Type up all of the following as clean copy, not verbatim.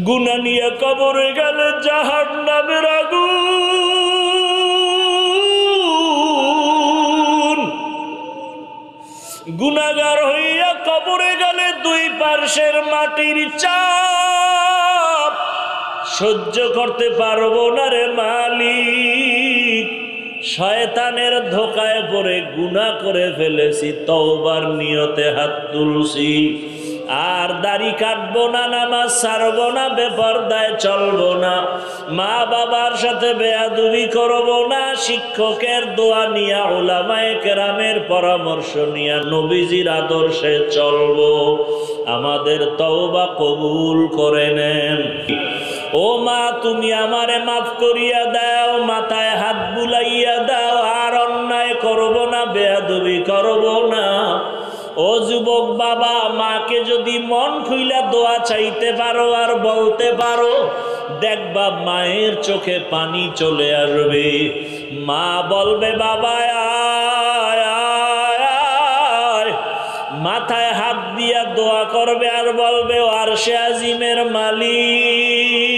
গুনাহ নিয়ে কবরে গেলে জাহান্নামের আগুন। গুনাহগার হইয়া কবরে গেলে দুই পার্শ্বের মাটির চাপ সহ্য করতে পারবো না রে মালিক। শয়তানের ধোকায় পড়ে গুনাহ করে ফেলেছি, তওবার নিয়তে হাত তুলছি, আর দাড়ি কাটবো না, নামাজ ছাড়বো না, বেপরদায় চলবো না, মা বাবার সাথে বেয়াদবি করবো না, শিক্ষকের দোয়া নিয়া, উলামায়ে কেরামের পরামর্শ নিয়া নবীজির আদর্শে চলবো। আমাদের তওবা কবুল করে নেন। ও মা, তুমি আমারে মাফ করিয়া দাও, মাথায় হাত বুলাইয়া দাও, আর অন্যায় করব না, বেয়াদবি করব না। ও যুবক বাবা, মাকে যদি মন খুইলা দোয়া চাইতে পারো আর বলতে পারো, দেখবা মায়ের চোখে পানি চলে আসবে। মা বলবে বাবা আয় আয় আয়, মাথায় হাত দিয়া দোয়া করবে আর বলবে আরশে আজিমের মালিক,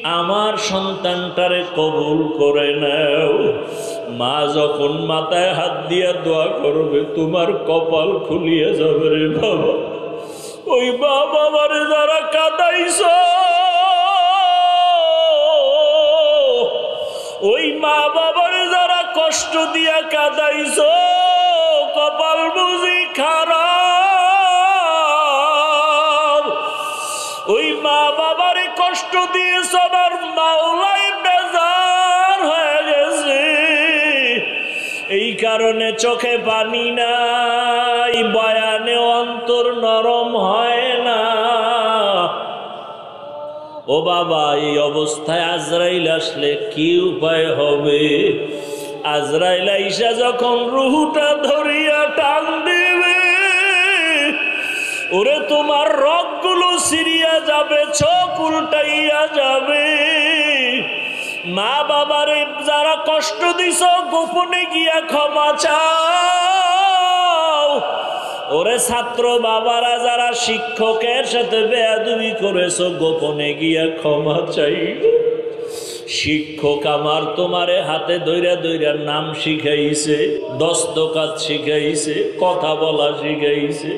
আমার সন্তানটারে কবুল করে নাও। মা যখন মাথায় হাত দিয়া দোয়া করবে, তোমার কপাল খুলিয়া যাবে রে বাবা। ওই বাবারে যারা কাঁদাইছ, ওই মা বাবারে যারা কষ্ট দিয়া কাঁদাইছ, কপাল বুঝি খারাপ। ওই মা বাবারে কষ্ট দিয়েছ, আমার মাওলাই বেজার হয়ে গেছে। এই কারণে চোখে পানি নাই, বয়ানে অন্তর নরম হয় না। ও বাবা, এই অবস্থায় আজরাইল আসলে কি উপায় হবে? আজরাইল আইসা যখন রুহুটা ধরিয়া টান দিবে, ওরে তোমার রগগুলো ছিঁড়িয়া যাবে, চোখ উল্টাইয়া যাবে। মা বাবারে যারা কষ্ট দিছ, গোপনে গিয়া ক্ষমা চাও। ওরে ছাত্র বাবারা যারা শিক্ষকের সাথে বেয়াদবি করেছ, গোপনে গিয়া ক্ষমা চাই। শিক্ষক আমার তোমারে হাতে ধইরা ধইরা নাম শিখাইছে, দস্তকাত শিখাইছে, কথা বলা শিখাইছে।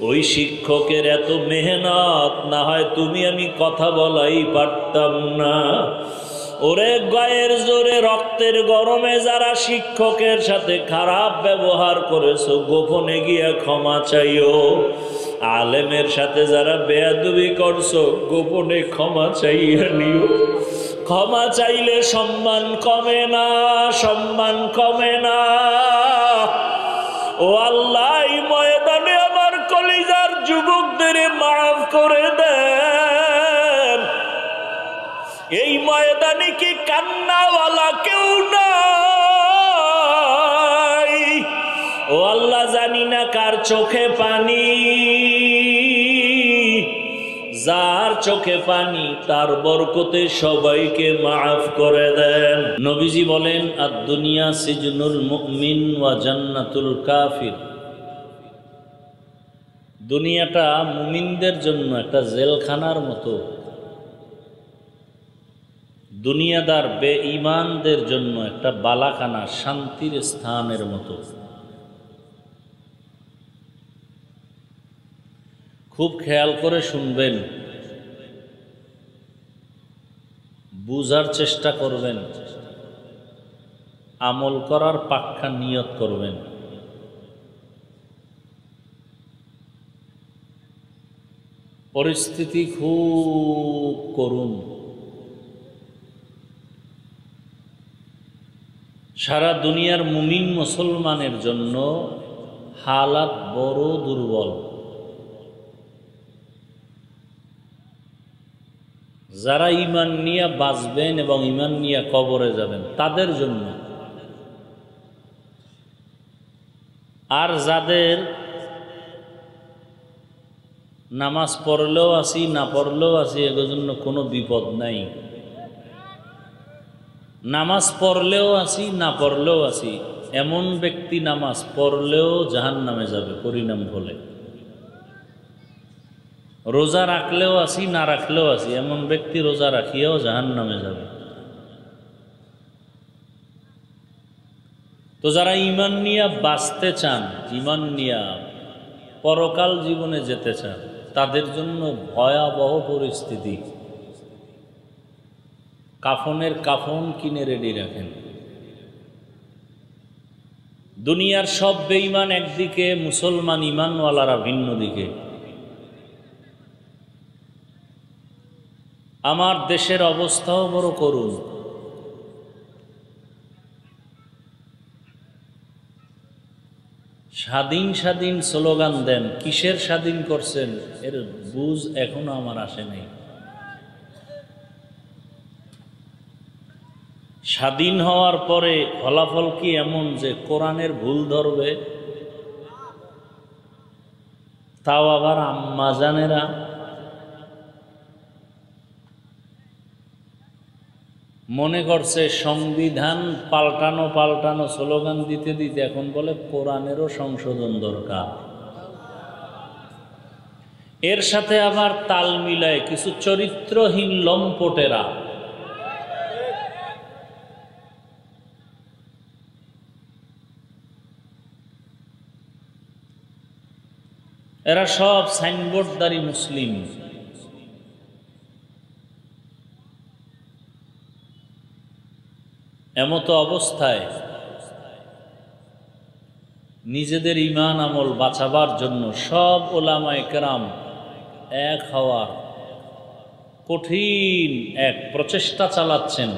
ওই শিক্ষকের এত মেহনত না হয় তুমি আমি কথা বলাই পারতাম না। ওরে গায়ের জোরে রক্তের গরমে যারা শিক্ষকের সাথে খারাপ ব্যবহার করেছো, গোপনে গিয়া ক্ষমা চাইও। আলেমের সাথে যারা বেয়াদবি করছো, গোপনে ক্ষমা চাইয়া নিও। ক্ষমা চাইলে সম্মান কমে না, সম্মান কমে না। ও আল্লাহ, এই ময়দানে আমার কলিজার যুবকদের মাফ করে দেন। এই ময়দানে কি কান্নাওয়ালা কেউ নাই? ও আল্লাহ, জানি না কার চোখে পানি, যার চোখে পানি তার বরকতে সবাইকে মাফ করে দেন। নবীজি বলেন, আদ-দুনিয়া সিজনুল মুমিন ওয়া জান্নাতুল কাফির। দুনিয়াটা মুমিনদের জন্য একটা জেলখানার মতো, দুনিয়াদার বেঈমানদের জন্য একটা বালাখানা, শান্তির স্থানের মতো। খুব খেয়াল করে শুনবেন, বুঝার চেষ্টা করবেন, আমল করার পাক্কা নিয়ত করবেন। পরিস্থিতি খুব করুণ। সারা দুনিয়ার মুমিন মুসলমানের জন্য হালাত বড় দুর্বল। যারা ঈমান নিয়ে বাঁচবেন এবং ঈমান নিয়ে কবরে যাবেন তাদের জন্য, আর যাদের নামাজ পড়লেও আসি না পড়লেও আসি, এগুলোর জন্য কোনো বিপদ নাই। নামাজ পড়লেও আসি না পড়লেও আসি, এমন ব্যক্তি নামাজ পড়লেও জাহান্নামে যাবে পরিণাম বলে। রোজা রাখলেও আছি, না রাখলেও আছি, এমন ব্যক্তি রোজা রাখিয়াও জাহান্নামে যাবে। তো যারা ঈমান নিয়া বাঁচতে চান, ঈমান নিয়া পরকাল জীবনে যেতে চান, তাদের জন্য ভয়াবহ পরিস্থিতি। কাফনের কাফন কিনে রেডি রাখেন। দুনিয়ার সব বেঈমান একদিকে, মুসলমান ঈমানওয়ালারা ভিন্ন দিকে। আমার দেশের অবস্থাও বড় করুণ। স্বাধীন স্বাধীন স্লোগান দেন, কিসের স্বাধীন করছেন এর বুঝ এখনো আমার আসে নাই। স্বাধীন হওয়ার পরে ফলাফল কি এমন যে কোরআনের ভুল ধরবে? তাও আবার আম্মাজানেরা। মনে করছে সংবিধান পাল্টানো পাল্টানো স্লোগান দিতে দিতে এখন বলে কোরআনেরও সংশোধন দরকার। এর সাথে আবার তাল মিলায় কিছু চরিত্রহীন লম্পটেরা এরা সব সাইনবোর্ডদারি মুসলিম। এমতো অবস্থায় নিজেদের ঈমান আমল বাঁচাবার জন্য সব ওলামায়ে কেরাম এক হওয়ার কঠিন এক প্রচেষ্টা চালাচ্ছেন।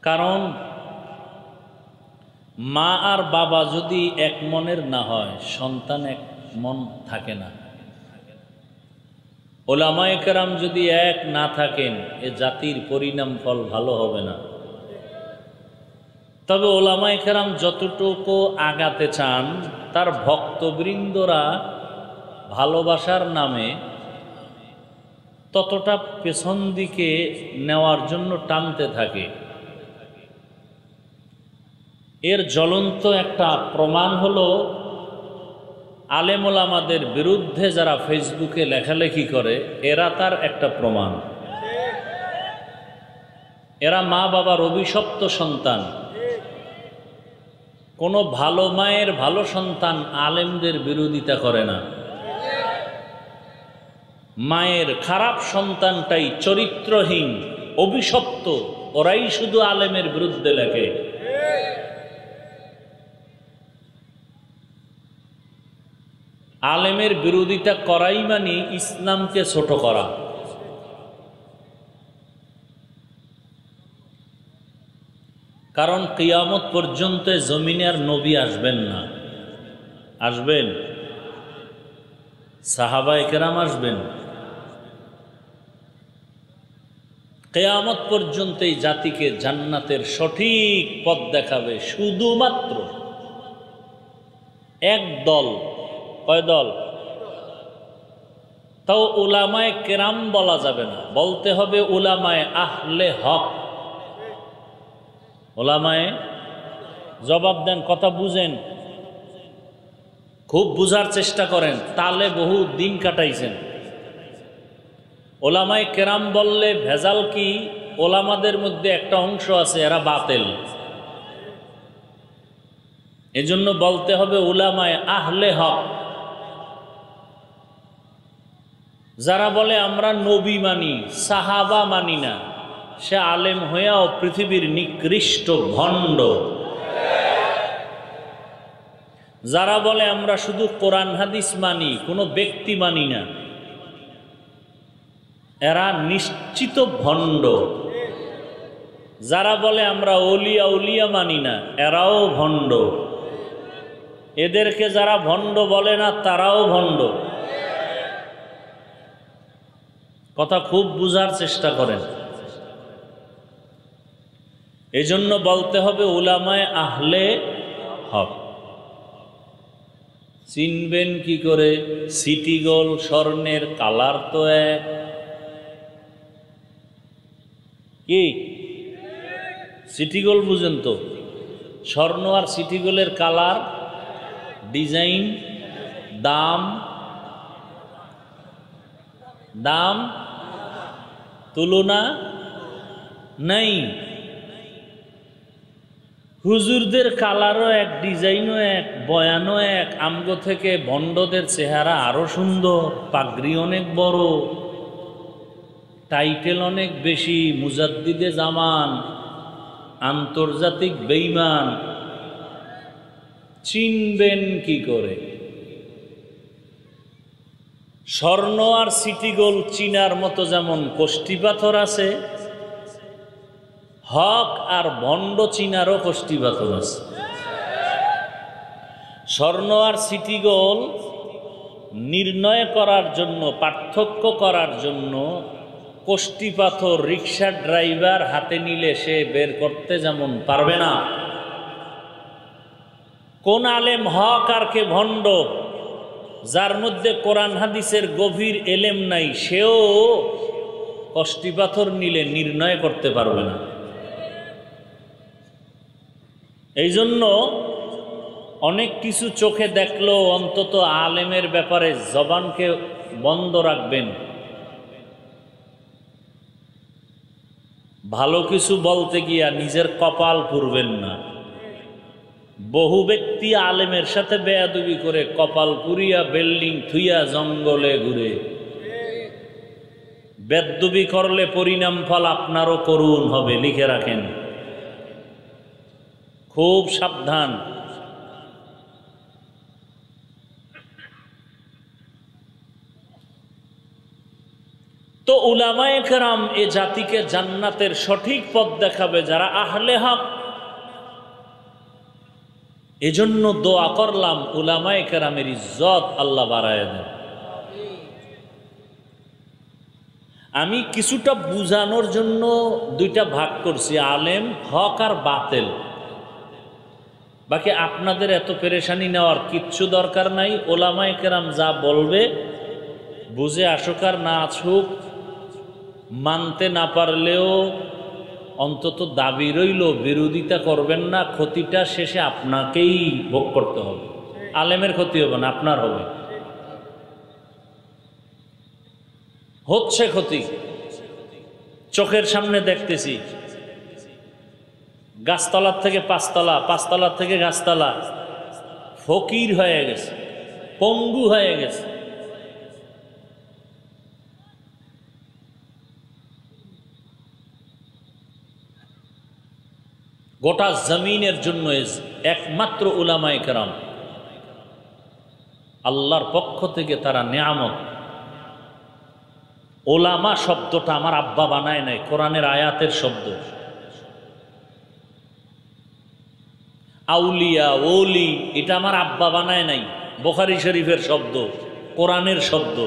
কারণ মা আর বাবা যদি এক মনের না হয়, সন্তান এক মন থাকে না। ওলামায়ে কেরাম যদি এক না থাকেন, এ জাতির পরিণাম ফল ভালো হবে না। তবে ওলামায়ে কেরাম যতটুকু আগাতে চান, তার ভক্তবৃন্দরা ভালোবাসার নামে ততটা পেছন দিকে নেওয়ার জন্য টানতে থাকে। এর জ্বলন্ত একটা প্রমাণ হলো আলেম ওলামাদের বিরুদ্ধে যারা ফেসবুকে লেখালেখি করে, এরা তার একটা প্রমাণ। এরা মা বাবার অভিশপ্ত সন্তান। কোনো ভালো মায়ের ভালো সন্তান আলেমদের বিরোধিতা করে না। মায়ের খারাপ সন্তানটাই চরিত্রহীন, অভিশপ্ত, ওরাই শুধু আলেমের বিরুদ্ধে লেখে। আলেমের বিরোধিতা করাই মানে ইসলামকে ছোট করা। কারণ কিয়ামত পর্যন্ত জমিনে আর নবী আসবেন না। আসবেন? সাহাবায়ে কেরাম আসবেন। কিয়ামত পর্যন্ত এই জাতিকে জান্নাতের সঠিক পথ দেখাবে শুধুমাত্র এক দল। কয় দল? তাও উলামায়ে কেরাম বলা যাবে না, বলতে হবে উলামায়ে আহলে হক। উলামায়ে, জবাব দেন, কথা বুঝেন, খুব বুঝার চেষ্টা করেন, তালে বহু দিন কাটাইছেন। উলামায়ে কেরাম বললে ভেজাল কি? ওলামাদের মধ্যে একটা অংশ আছে এরা বাতিল, এজন্য বলতে হবে উলামায়ে আহলে হক। যারা বলে আমরা নবী মানি, সাহাবা মানি না, সে আলেম হইয়াও পৃথিবীর নিকৃষ্ট ভণ্ড। যারা বলে আমরা শুধু কোরআন হাদিস মানি, কোনো ব্যক্তি মানি না, এরা নিশ্চিত ভণ্ড। যারা বলে আমরা ওলিয়া উলিয়া মানি না, এরাও ভণ্ড। এদেরকে যারা ভণ্ড বলে না, তারাও ভণ্ড। কথা খুব বুঝার চেষ্টা করেন। এজন্য বলতে হবে উলামায়ে আহলে হক। চিনবেন কি করে? সিটি গোল স্বর্ণের কালার তো এক। কি সিটি গোল বুঝেন তো? স্বর্ণ আর সিটি গোলের কালার, ডিজাইন, দাম দাম তুলনা নাই। হুজুরদের কালারও এক, ডিজাইনও এক, বয়ানও এক। আমগো থেকে ভণ্ডদের চেহারা আরো সুন্দর, পাগড়ি অনেক বড়, টাইটেল অনেক বেশি, মুজাদ্দিদে জামান, আন্তর্জাতিক বেঈমান। চিনবেন কি করে? স্বর্ণ আর সিটি গোল্ড চিনার মতো যেমন কোষ্ঠী পাথর আছে, হক আর ভণ্ড চিনারও কোষ্ঠী পাথর আছে। স্বর্ণ আর সিটি গোল্ড নির্ণয় করার জন্য, পার্থক্য করার জন্য কোষ্ঠী পাথর রিক্সা ড্রাইভার হাতে নিলে সে বের করতে যেমন পারবে না, কোন আলেম হক আর কে ভণ্ড, যার মধ্যে কোরআন হাদিসের গভীর এলেম নাই, সেও কোষ্ঠী পাথর নিলে নির্ণয় করতে পারবে না। এই জন্য অনেক কিছু চোখে দেখলেও অন্তত আলেমের ব্যাপারে জবানকে বন্ধ রাখবেন। ভালো কিছু বলতে গিয়া নিজের কপাল পুড়বেন না। বহু ব্যক্তি আলেমের সাথে বেয়াদবি করে কপাল পুড়িয়া বিল্ডিং থুইয়া জঙ্গলে ঘুরে। বেয়াদবি করলে পরিণাম ফল আপনারও করুণ হবে, লিখে রাখেন, খুব সাবধান। তো উলামায়ে কেরাম এ জাতিকে জান্নাতের সঠিক পথ দেখাবে, যারা আহলে হক। এজন্য দোয়া করলাম উলামায়ে কেরামের ইজ্জত আল্লাহ বাড়ায় দেন। আমি কিছুটা বুঝানোর জন্য দুইটা ভাগ করছি, আলেম, হক আর বাতেল। বাকি আপনাদের এত পেরেশানি নেওয়ার কিচ্ছু দরকার নাই। উলামায়ে কেরাম যা বলবে বুঝে আসুক আর না আসুক, মানতে না পারলেও অন্তত দাবি রইল বিরোধিতা করবেন না। ক্ষতিটা শেষে আপনাকেই ভোগ করতে হবে। আলেমের ক্ষতি হবে না, আপনার হবে। হচ্ছে ক্ষতি, চোখের সামনে দেখতেছি। গাছতলার থেকে পাঁচতলা, পাঁচতলার থেকে গাছতলা, ফকির হয়ে গেছে, পঙ্গু হয়ে গেছে। গোটা জমিনের জন্য একমাত্র উলামায়ে কেরাম, আল্লাহর পক্ষ থেকে তারা নেয়ামত। ওলামা শব্দটা আমার আব্বা বানায় নাই, কোরআনের আয়াতের শব্দ। আউলিয়া, ওলি, এটা আমার আব্বা বানায় নাই, বুখারী শরীফের শব্দ, কোরআনের শব্দ।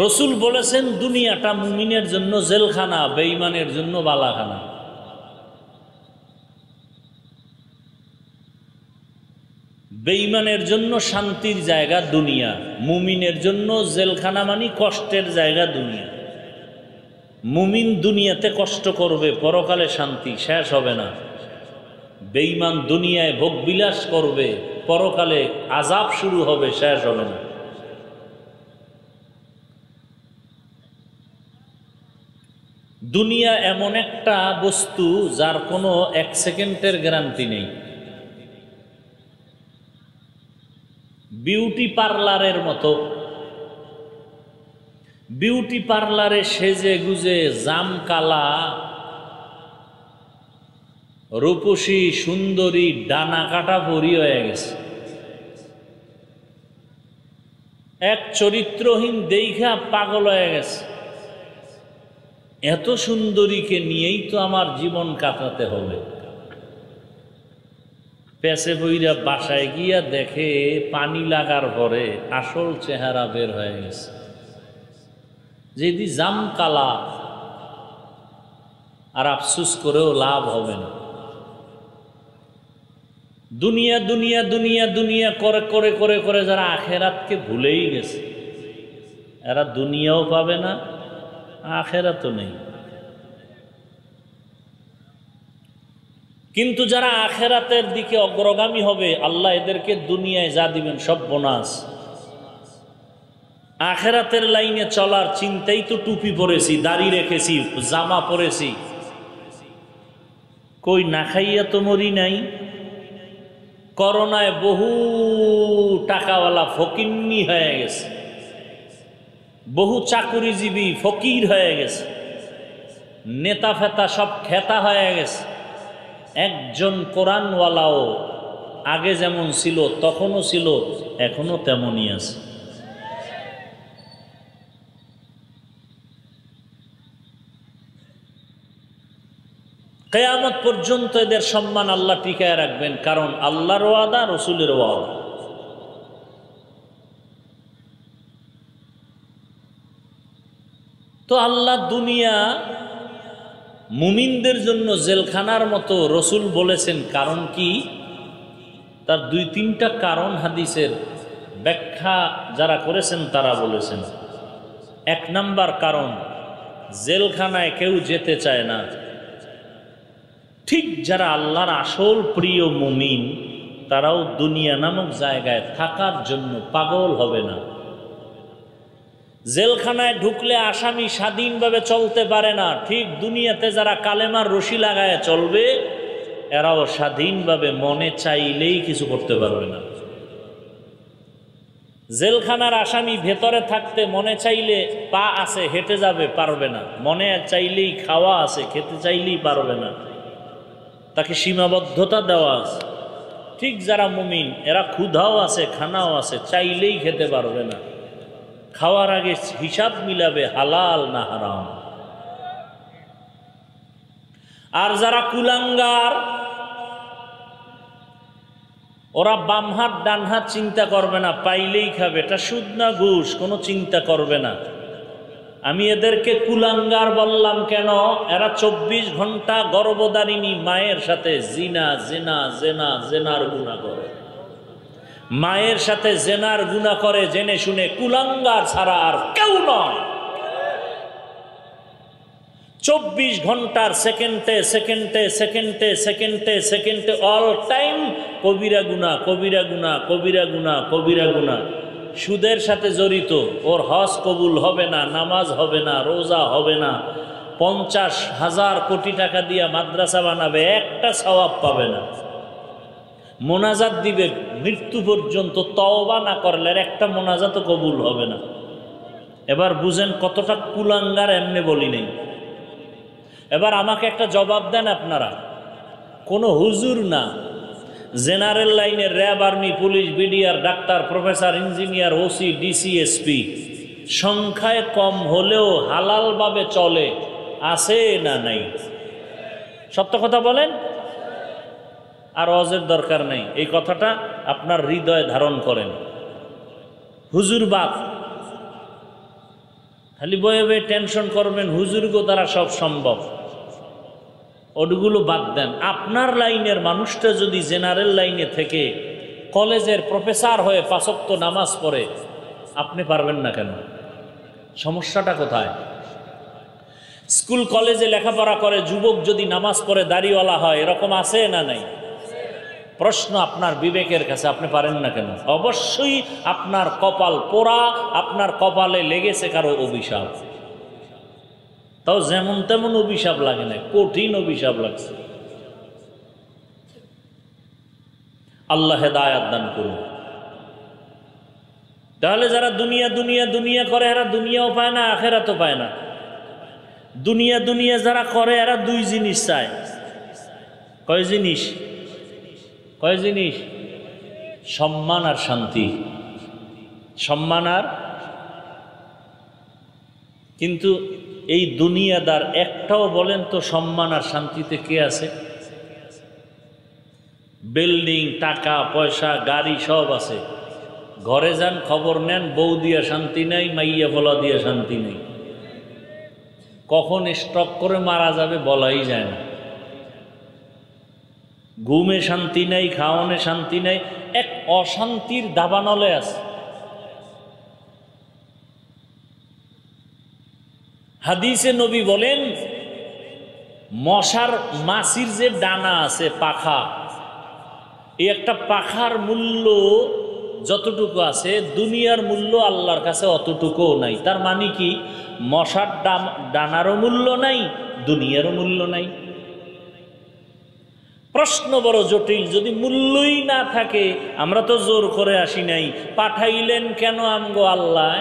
রসুল বলেছেন দুনিয়াটা মুমিনের জন্য জেলখানা, বেঈমানের জন্য বালাখানা। বেঈমানের জন্য শান্তির জায়গা দুনিয়া, মুমিনের জন্য জেলখানা মানে কষ্টের জায়গা দুনিয়া। মুমিন দুনিয়াতে কষ্ট করবে, পরকালে শান্তি, শেষ হবে না। বেঈমান দুনিয়ায় ভোগবিলাস করবে, পরকালে আযাব শুরু হবে, শেষ হবে না। দুনিয়া এমন একটা বস্তু যার কোনো এক সেকেন্ডের গ্যারান্টি নেই। বিউটি পার্লারের মতো, বিউটি পার্লারে সেজে গুজে জাম কালা রূপসী সুন্দরী ডানা কাটা পরি হয়ে গেছে। এক চরিত্রহীন দেইখা পাগল হয়ে গেছে, এত সুন্দরীকে নিয়েই তো আমার জীবন কাটাতে হবে। পেছে বইরা বাসায় গিয়া দেখে পানি লাগার পরে আসল চেহারা বের হয়ে গেছে। যদি জাম কালা, আর আফসুস করেও লাভ হবে না। দুনিয়া দুনিয়া দুনিয়া দুনিয়া করে করে করে করে যারা আখেরাতকে ভুলেই গেছে, এরা দুনিয়াও পাবে না, আখেরাতও নেই। কিন্তু যারা আখেরাতের দিকে অগ্রগামী হবে আল্লাহ এদেরকে দুনিয়ায় যা দিবেন সব বোনাস। আখেরাতের লাইনে চলার চিন্তাই তো টুপি পরেছি, দাড়ি রেখেছি, জামা পরেছি, কই না খাইয়া তো মরি নাই। করোনায় বহু টাকাওয়ালা ফকিন্নি হয়ে গেছে, বহু চাকুরিজীবী ফকির হয়ে গেছে, নেতা ফেতা সব খেতা হয়ে গেছে। একজন কোরআনওয়ালাও আগে যেমন ছিল তখনও ছিল, এখনো তেমনই আছে। কিয়ামত পর্যন্ত এদের সম্মান আল্লাহ টিকায় রাখবেন, কারণ আল্লাহর ওয়াদা, রসুলের ওয়াদা। তো আল্লাহ দুনিয়া মুমিনদের জন্য জেলখানার মতো রসুল বলেছেন, কারণ কি? তার ২-৩টা কারণ হাদিসের ব্যাখ্যা যারা করেছেন তারা বলেছেন। ১ নাম্বার কারণ, জেলখানায় কেউ যেতে চায় না। ঠিক যারা আল্লাহর আসল প্রিয় মুমিন তারাও দুনিয়া নামক জায়গায় থাকার জন্য পাগল হবে না। জেলখানায় ঢুকলে আসামি স্বাধীনভাবে চলতে পারে না, ঠিক দুনিয়াতে যারা কালেমার রশি লাগায় চলবে এরাও স্বাধীনভাবে মনে চাইলেই কিছু করতে পারবে না। জেলখানার আসামি ভেতরে থাকতে মনে চাইলে পা আছে হেঁটে যাবে, পারবে না। মনে চাইলেই খাওয়া আছে, খেতে চাইলেই পারবে না, তাকে সীমাবদ্ধতা দেওয়া আছে। ঠিক যারা মুমিন এরা ক্ষুধাও আছে, খানাও আছে, চাইলেই খেতে পারবে না। খাওয়ার আগে হিসাব মিলাবে হালাল না হারাম। আর যারা কুলাঙ্গার ওরা বাম হাত ডান হাত চিন্তা করবে না, পাইলেই খাবে, এটা সুদ না ঘুষ কোনো চিন্তা করবে না। আমি এদেরকে কুলাঙ্গার বললাম কেন? এরা ২৪ ঘন্টা গর্ভধারিণী মায়ের সাথে জেনার গুনাহ করে, মায়ের সাথে জেনার গুনাহ করে, জেনে শুনে। কুলাঙ্গার ছাড়া আর কেউ নয়। ২৪ ঘন্টার সেকেন্ডে অল টাইম কবিরা গুনাহ। সুদের সাথে জড়িত, ওর হজ কবুল হবে না, নামাজ হবে না, রোজা হবে না, ৫০,০০০ কোটি টাকা দিয়া মাদ্রাসা বানাবে, একটা সওয়াব পাবে না। মোনাজাত দিবে মৃত্যু পর্যন্ত, তওবা না করলে একটা মোনাজাতও কবুল হবে না। এবার বুঝেন কতটা কুলাঙ্গার, এমনি বলি নেই। এবার আমাকে একটা জবাব দেন আপনারা, কোনো হুজুর না, জেনারেল লাইনের RAB, army, police, BDR, doctor, professor, engineer, OC, DC, SP সংখ্যায় কম হলেও হালালভাবে চলে, আছে না নাই? সত্য কথা বলেন, আর ওয়াজের দরকার নেই। এই কথাটা আপনার হৃদয়ে ধারণ করেন। হুজুর বাদ, খালি বয়ে বয়ে টেনশন করবেন হুজুরগো দ্বারা সব সম্ভব, ওগুলো বাদ দেন। আপনার লাইনের মানুষটা যদি জেনারেল লাইনে থেকে কলেজের প্রফেসর হয়ে ৫ ওয়াক্ত নামাজ পড়ে, আপনি পারবেন না কেন? সমস্যাটা কোথায়? স্কুল কলেজে লেখাপড়া করে যুবক যদি নামাজ পড়ে দাড়িওয়ালা হয়, এরকম আছে না নাই? প্রশ্ন আপনার বিবেকের কাছে, আপনি পারেন না কেন? অবশ্যই আপনার কপাল পোড়া, আপনার কপালে লেগেছে কারো অভিশাপ। তাও যেমন তেমন অভিশাপ লাগে না, কঠিন অভিশাপ লাগছে। আল্লাহ হেদায়াত দান করুন। তাহলে যারা দুনিয়া করে এরা দুনিয়াও পায় না, আখেরাতও পায় না। দুনিয়া যারা করে এরা 2 জিনিস চায়। কয় জিনিস? সম্মান আর শান্তি। সম্মান আর, কিন্তু এই দুনিয়াদার একটাও বলেন তো সম্মান আর শান্তিতে কে আছে? বিল্ডিং, টাকা পয়সা, গাড়ি সব আছে, ঘরে যান খবর নেন, বউ দিয়া শান্তি নেই, মাইয়া বলা দিয়া শান্তি নেই। কখন স্ট্রোক করে মারা যাবে বলাই যায় না। ঘুমে শান্তি নেই, খাওয়ানে শান্তি নেই, এক অশান্তির দাবানলে আছে। হাদিসে নবী বলেন মশার মাছির যে ডানা আছে পাখা, এই একটা পাখার মূল্য যতটুকু আছে দুনিয়ার মূল্য আল্লাহর কাছে অতটুকুও নাই। তার মানে কি মশার ডানারও মূল্য নাই, দুনিয়ারও মূল্য নাই। প্রশ্ন বড় জটিল। যদি মূল্যই না থাকে, আমরা তো জোর করে আসি নাই, পাঠাইলেন কেন আমগো আল্লাহ?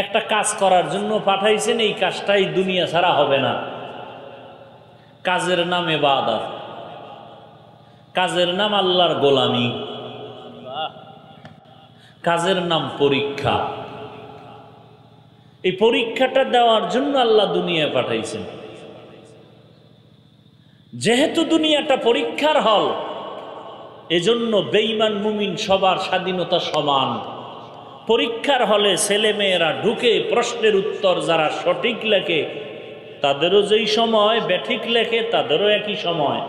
একটা কাজ করার জন্য পাঠাইছেন, এই কাজটাই দুনিয়া ছাড়া হবে না। কাজের নাম ইবাদত, কাজের নাম আল্লাহর গোলামি, কাজের নাম পরীক্ষা। এই পরীক্ষাটা দেওয়ার জন্য আল্লাহ দুনিয়া পাঠাইছেন। যেহেতু দুনিয়াটা পরীক্ষার হল, এজন্য বেঈমান মুমিন সবার স্বাধীনতা সমান। পরীক্ষার হলে ছেলে মেয়েরা ঢুকে প্রশ্নের উত্তর যারা সঠিক লেখে তাদেরও যেই সময়, ব্যাঠিক লেখে তাদেরও একই সময়।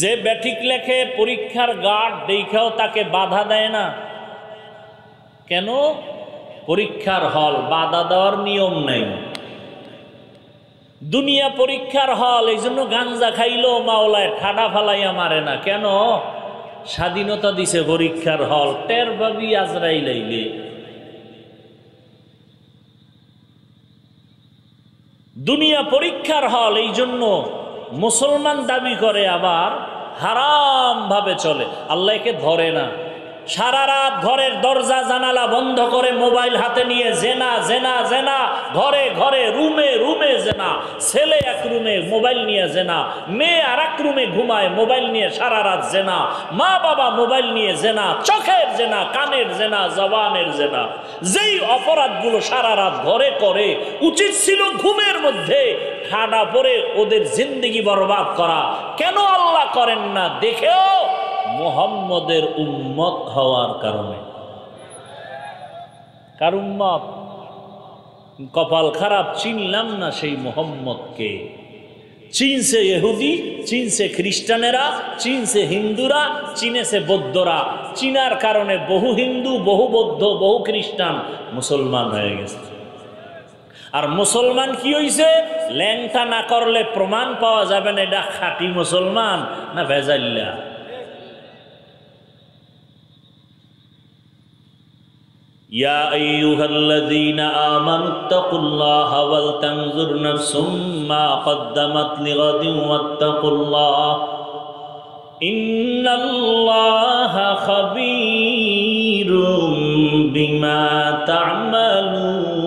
যে ব্যাঠিক লেখে পরীক্ষার গার্ড দেখাও তাকে বাধা দেয় না। কেন? পরীক্ষার হল, বাধা দেওয়ার নিয়ম নাই। দুনিয়া পরীক্ষার হল, এই জন্য গাঞ্জা খাইলেও মাওলায় ঠাডা ফালাইয়া মারে না। কেন? স্বাধীনতা দিছে পরীক্ষার হল, টের ভাবি আজরাইল আইলে। দুনিয়া পরীক্ষার হল, এই জন্য মুসলমান দাবি করে আবার হারাম ভাবে চলে, আল্লাহকে ধরে না। সারা রাত ঘরের দরজা জানালা বন্ধ করে মোবাইল হাতে নিয়ে জেনা জেনা জেনা, ঘরে ঘরে রুমে রুমে জেনা। ছেলে এক রুমে মোবাইল নিয়ে জেনা, মেয়ে আর এক রুমে ঘুমায় মোবাইল নিয়ে সারা রাত জেনা, মা বাবা মোবাইল নিয়ে জেনা, চোখের জেনা, কানের জেনা, জবানের জেনা। যেই অপরাধগুলো সারা রাত ঘরে করে, উচিত ছিল ঘুমের মধ্যে ঠাডা পরে ওদের জিন্দেগি বরবাদ করা। কেন আল্লাহ করেন না? দেখেও মুহাম্মদের উম্মত হওয়ার কারণে। কার উম্মত? কপাল খারাপ, চিনলাম না সেই মুহাম্মদকে। চিনছে ইহুদি, চিনছে খ্রিস্টানেরা, চিনছে হিন্দুরা, চিনেছে বৌদ্ধরা। চিনার কারণে বহু হিন্দু, বহু বৌদ্ধ, বহু খ্রিস্টান মুসলমান হয়ে গেছে। আর মুসলমান কি হইছে? ল্যাংটা না করলে প্রমাণ পাওয়া যাবে না এটা খাঁটি মুসলমান না ভেজাইল্লা। ইয়া আইয়ুহাল্লাযীনা আমানুত্তাকুল্লাহা ওয়াল তানজুর নাফসুম মা কদ্দামাত লিগাদিন ওয়াত্তাকুল্লাহ ইন্নাল্লাহা খাবীরুম বিমা তা'মালুন।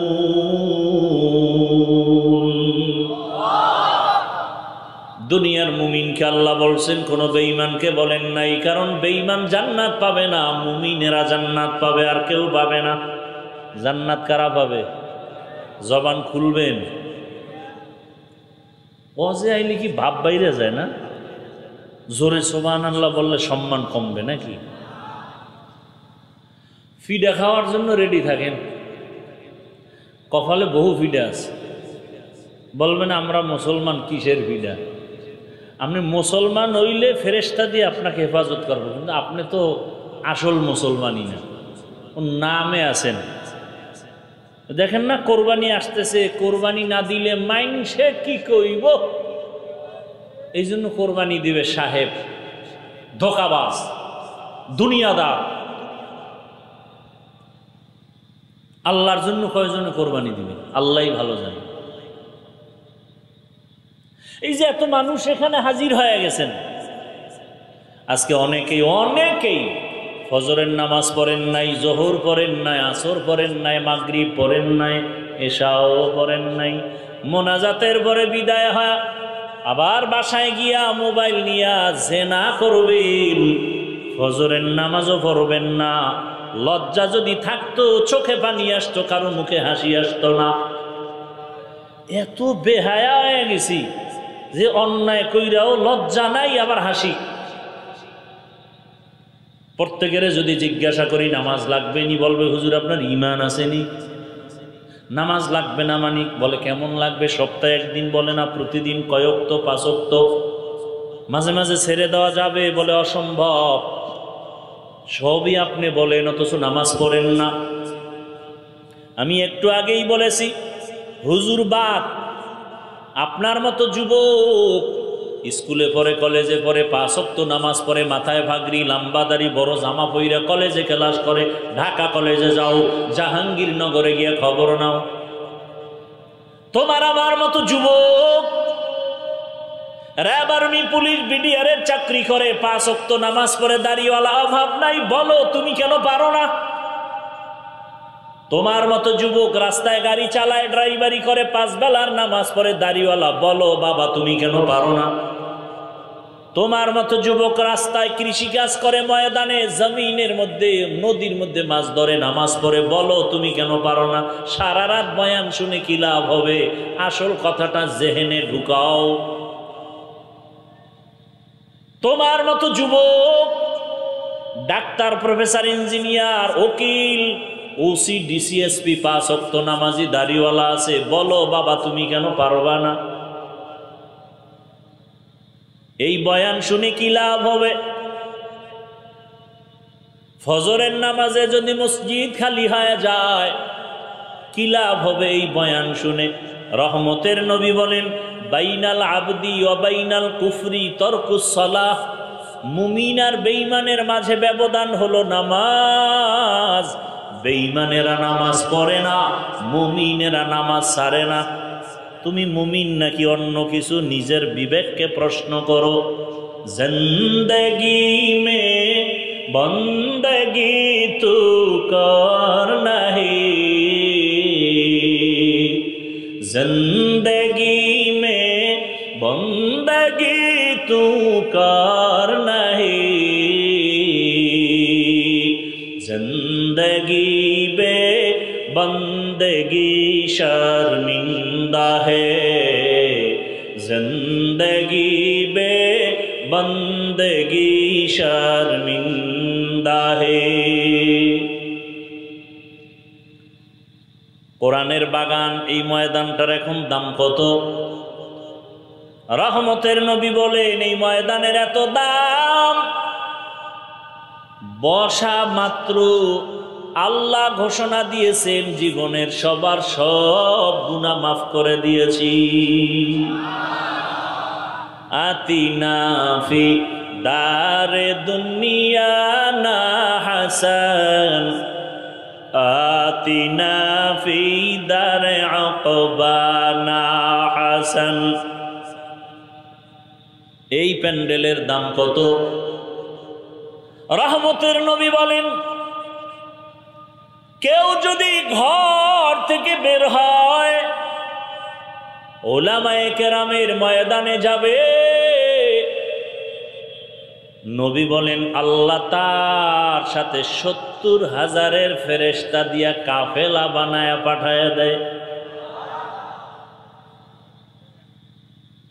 দুনিয়ার মুমিনকে আল্লাহ বলছেন, কোনো বেঈমানকে বলেন নাই। কারণ বেঈমান জান্নাত পাবে না, মুমিনেরা জান্নাত পাবে, আর কেউ পাবে না। জান্নাত কারা পাবে? জবান খুলবেন। ওয়াজে আইলে কি ভাব বাইরে যায় না? জোরে সুবহানাল্লাহ বললে সম্মান কমবে নাকি? ফিডা খাওয়ার জন্য রেডি থাকেন, কপালে বহু ফিডা আছে। বলবেন আমরা মুসলমান, কিসের ফিডা? আপনি মুসলমান হইলে ফেরেশতা দিয়ে আপনাকে হেফাজত করবো, কিন্তু আপনি তো আসল মুসলমানই না, নামে আছেন। দেখেন না কোরবানি আসতেছে, কোরবানি না দিলে মাইনসে কি কইব, এই জন্য কোরবানি দিবে সাহেব, ধোকাবাজ, দুনিয়াদার। আল্লাহর জন্য কয়জনে কোরবানি দিবে? আল্লাহই ভালো জানে। এই যে এত মানুষ এখানে হাজির হয়ে গেছেন, আজকে অনেকেই ফজরের নামাজ পড়েন নাই, জোহর পড়েন নাই, আসর পড়েন নাই, মাগরিব পড়েন নাই, এশাও পড়েন নাই। মোনাজাতের পরে বিদায় হয় আবার বাসায় গিয়া মোবাইল নিয়া জেনা করবেন, ফজরের নামাজও পড়বেন না। লজ্জা যদি থাকতো চোখে পানি আসতো, কারো মুখে হাসি আসতো না। এত বেহায়া হয়ে গেছি যে অন্যায় কইরাও লজ্জা নাই, আবার হাসি। প্রত্যেকের যদি জিজ্ঞাসা করি নামাজ লাগবে নি, বলবে হুজুর আপনার ঈমান আসেনি। নামাজ লাগবে না মানি? বলে কেমন লাগবে? সপ্তাহে একদিন, বলে না প্রতিদিন, কয়েকত, পাঁচক্ত, মাঝে মাঝে ছেড়ে দেওয়া যাবে, বলে অসম্ভব। সবই আপনি বলেন, অথচ নামাজ পড়েন না। আমি একটু আগেই বলেছি হুজুর বাদ, আপনার মতো যুবক স্কুলে পড়ে, কলেজে পড়ে, 5 ওয়াক্ত নামাজ পড়ে, মাথায় ভাগরি, লম্বা দাড়ি, বড় জামা পইরা কলেজে ক্লাস করে, ঢাকা কলেজে যাও, জাহাঙ্গীরনগরে গিয়ে খবর নাও। তোমার আমার মতো যুবক র্যাব, আর্মি, পুলিশ, বিডিআরের চাকরি করে, 5 ওয়াক্ত নামাজ পড়ে, দাড়িওয়ালা, অভাব নাই, বলো তুমি কেন পারো না? তোমার মতো যুবক রাস্তায় গাড়ি চালায়, ড্রাইভারি করে, 5 বেলার নামাজ পড়ে, দাড়িওয়ালা, বলো বাবা তুমি কেন পারো না? তোমার মতো যুবক রাস্তায় কৃষিকাজ করে, ময়দানে, জমিনের মধ্যে, নদীর মধ্যে মাছ ধরে, নামাজ পড়ে, বলো তুমি কেন পারো না? সারা রাত বয়ান শুনে কি লাভ হবে? আসল কথাটা জেহেনে ঢুকাও। তোমার মতো যুবক ডাক্তার, প্রফেসর, ইঞ্জিনিয়ার, উকিল, ওসি, ডিসিএসপি, 5 ওয়াক্ত নামাজি, দাড়িওয়ালা আছে, বলো বাবা তুমি কেন পারবা না? এই বয়ান শুনে কি লাভ হবে? ফজরের নামাজে যদি মসজিদ খালি হয়ে যায় কি লাভ হবে এই বয়ান শুনে? রহমতের নবী বলেন, বাইনাল আবদি ওয়া বাইনাল কুফরি তরকুস সালাহ। মুমিন আর বেঈমানের মাঝে ব্যবধান হলো নামাজ। বেঈমানেরা নামাজ পড়ে না, মুমিনেরা নামাজ ছাড়ে না। তুমি মুমিন নাকি অন্য কিছু? নিজের বিবেককে প্রশ্ন করো। জিন্দেগি মে বন্দগি তু কর নাহি, জিন্দেগি মে বন্দগি তু কর নাহি, जिंदगी बे बंदगी शर्मिंदा है, जिंदगी बे बंदगी शर्मिंदा है। কোরআনের বাগান, এই ময়দানটার এখন দাম কত? রহমতের নবী বলেন, এই ময়দানের এত দাম, বসা মাত্র আল্লাহ ঘোষণা দিয়েছেন জীবনের সবার সব গুনাহ মাফ করে দিয়েছি। আতিনা ফি দারে দুনিয়া না হাসান, আতিনা ফি দারে উকবা না হাসান। এই প্যান্ডেলের দাম কত? রহমতের নবী বলেন, কেউ যদি ঘর থেকে বের হয় ওলামায়ে কেরামের ময়দানে যাবে, নবী বলেন আল্লাহ তার সাথে 70,000 ফেরেশতা দিয়া কাফেলা বানায়া পাঠায়া দেয়।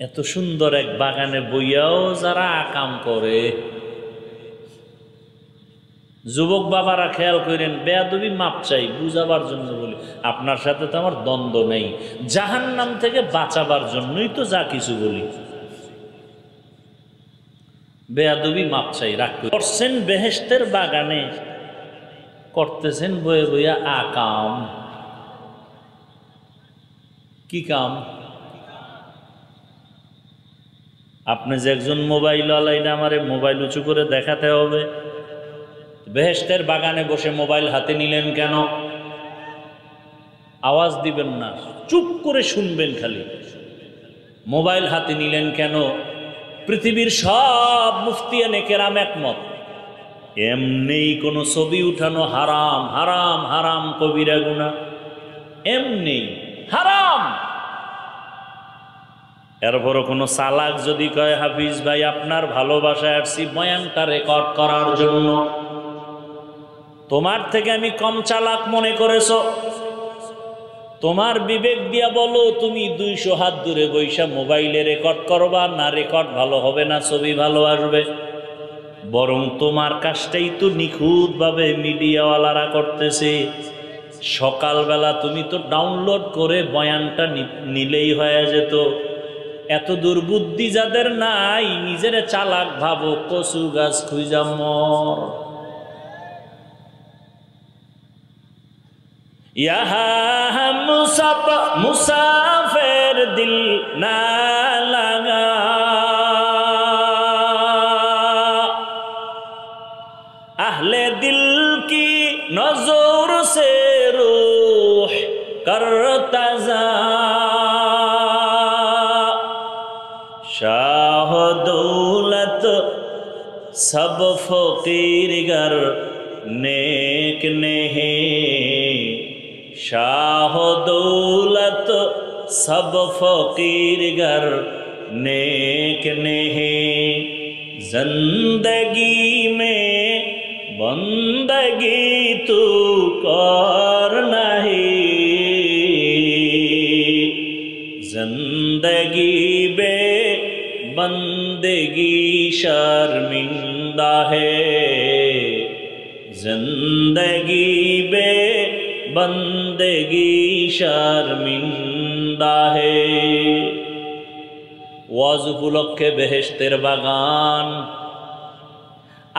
এত সুন্দর এক বাগানে বইয়াও যারা আকাম করে। যুবক বাবারা খেয়াল করেন, বেয়াদবি মাপ চাই, বুঝাবার জন্য বলি, আপনার সাথে তো আমার দ্বন্দ্ব নেই, জাহান্নাম থেকে বাঁচাবার জন্যই তো যা কিছু বলি। বেয়াদবি মাপ চাই, রাগ করছেন বেহেশতের বাগানে, করতেছেন বয়ে বইয়া আকাম। কি কাম? আপনি যে একজন মোবাইল আলাইনা, আমারে মোবাইল উঁচু করে দেখাতে হবে। বেহেশতের বাগানে বসে মোবাইল হাতে নিলেন কেন? আওয়াজ দিবেন না, চুপ করে শুনবেন খালি। মোবাইল হাতে নিলেন কেন? পৃথিবীর সব মুফতিয়ানে কেরাম একমত, এমনি কোনো ছবি উঠানো হারাম, হারাম, হারাম, কবিরা গুনাহ, এমনি হারাম। এরপরও কোনো চালাক যদি কয়, হাফিজ ভাই আপনার ভালোবাসায় আসছি বয়ানটা রেকর্ড করার জন্য, তোমার থেকে আমি কম চালাক মনে করেছো? তোমার বিবেক দিয়া বলো, তুমি 200 হাত দূরে বৈশা মোবাইলে রেকর্ড করবা না? রেকর্ড ভালো হবে না, ছবি ভালো আসবে? বরং তোমার কাজটাই তো নিখুঁতভাবে মিডিয়াওয়ালারা করতেছে। সকালবেলা তুমি তো ডাউনলোড করে বয়ানটা নিলেই হয়ে যেত। এত দুর্বুদ্ধি যাদের নাই, নিজের চালাক ভাবো, কচু গাছ খুঁজা মর। यहाँ मुसाफिर दिल ना लगा, अहले दिल की नजर से रूह करता जा, शाह दौलत सब फकीर गर नेक नहीं, शाह दौलत सब फकीर गर नेक नहीं, जिंदगी में बंदगी तू कर नहीं, जिंदगी बे बंदगी शर्मिंदा है, जिंदगी बे बंदगी शर्मिंदा है। ওয়াজ উপলক্ষে বেহেশতের বাগান,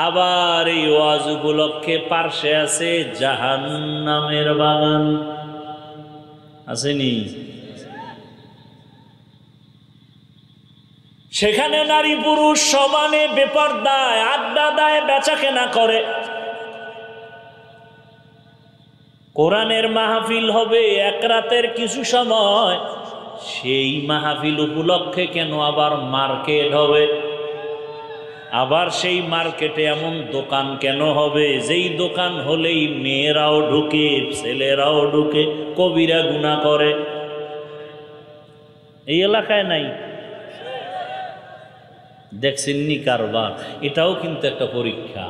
আবার এই ওয়াজ উপলক্ষে পার্শ্বে আছে জাহান্নামের বাগান, আসেনি? সেখানে নারী পুরুষ সমানে বেপরদায় আড্ডা দেয়, বেচা কেনা করে। কোরআনের মাহফিল হবে এক রাতের কিছু সময়, সেই মাহফিল উপলক্ষে কেন আবার মার্কেট হবে? আবার সেই মার্কেটে এমন দোকান কেন হবে যেই দোকান হলেই মেয়েরাও ঢুকে, ছেলেরাও ঢুকে, কবিরা গুনাহ করে? এই এলাকায় নাই? দেখছেননি কারবার? এটাও কিন্তু একটা পরীক্ষা।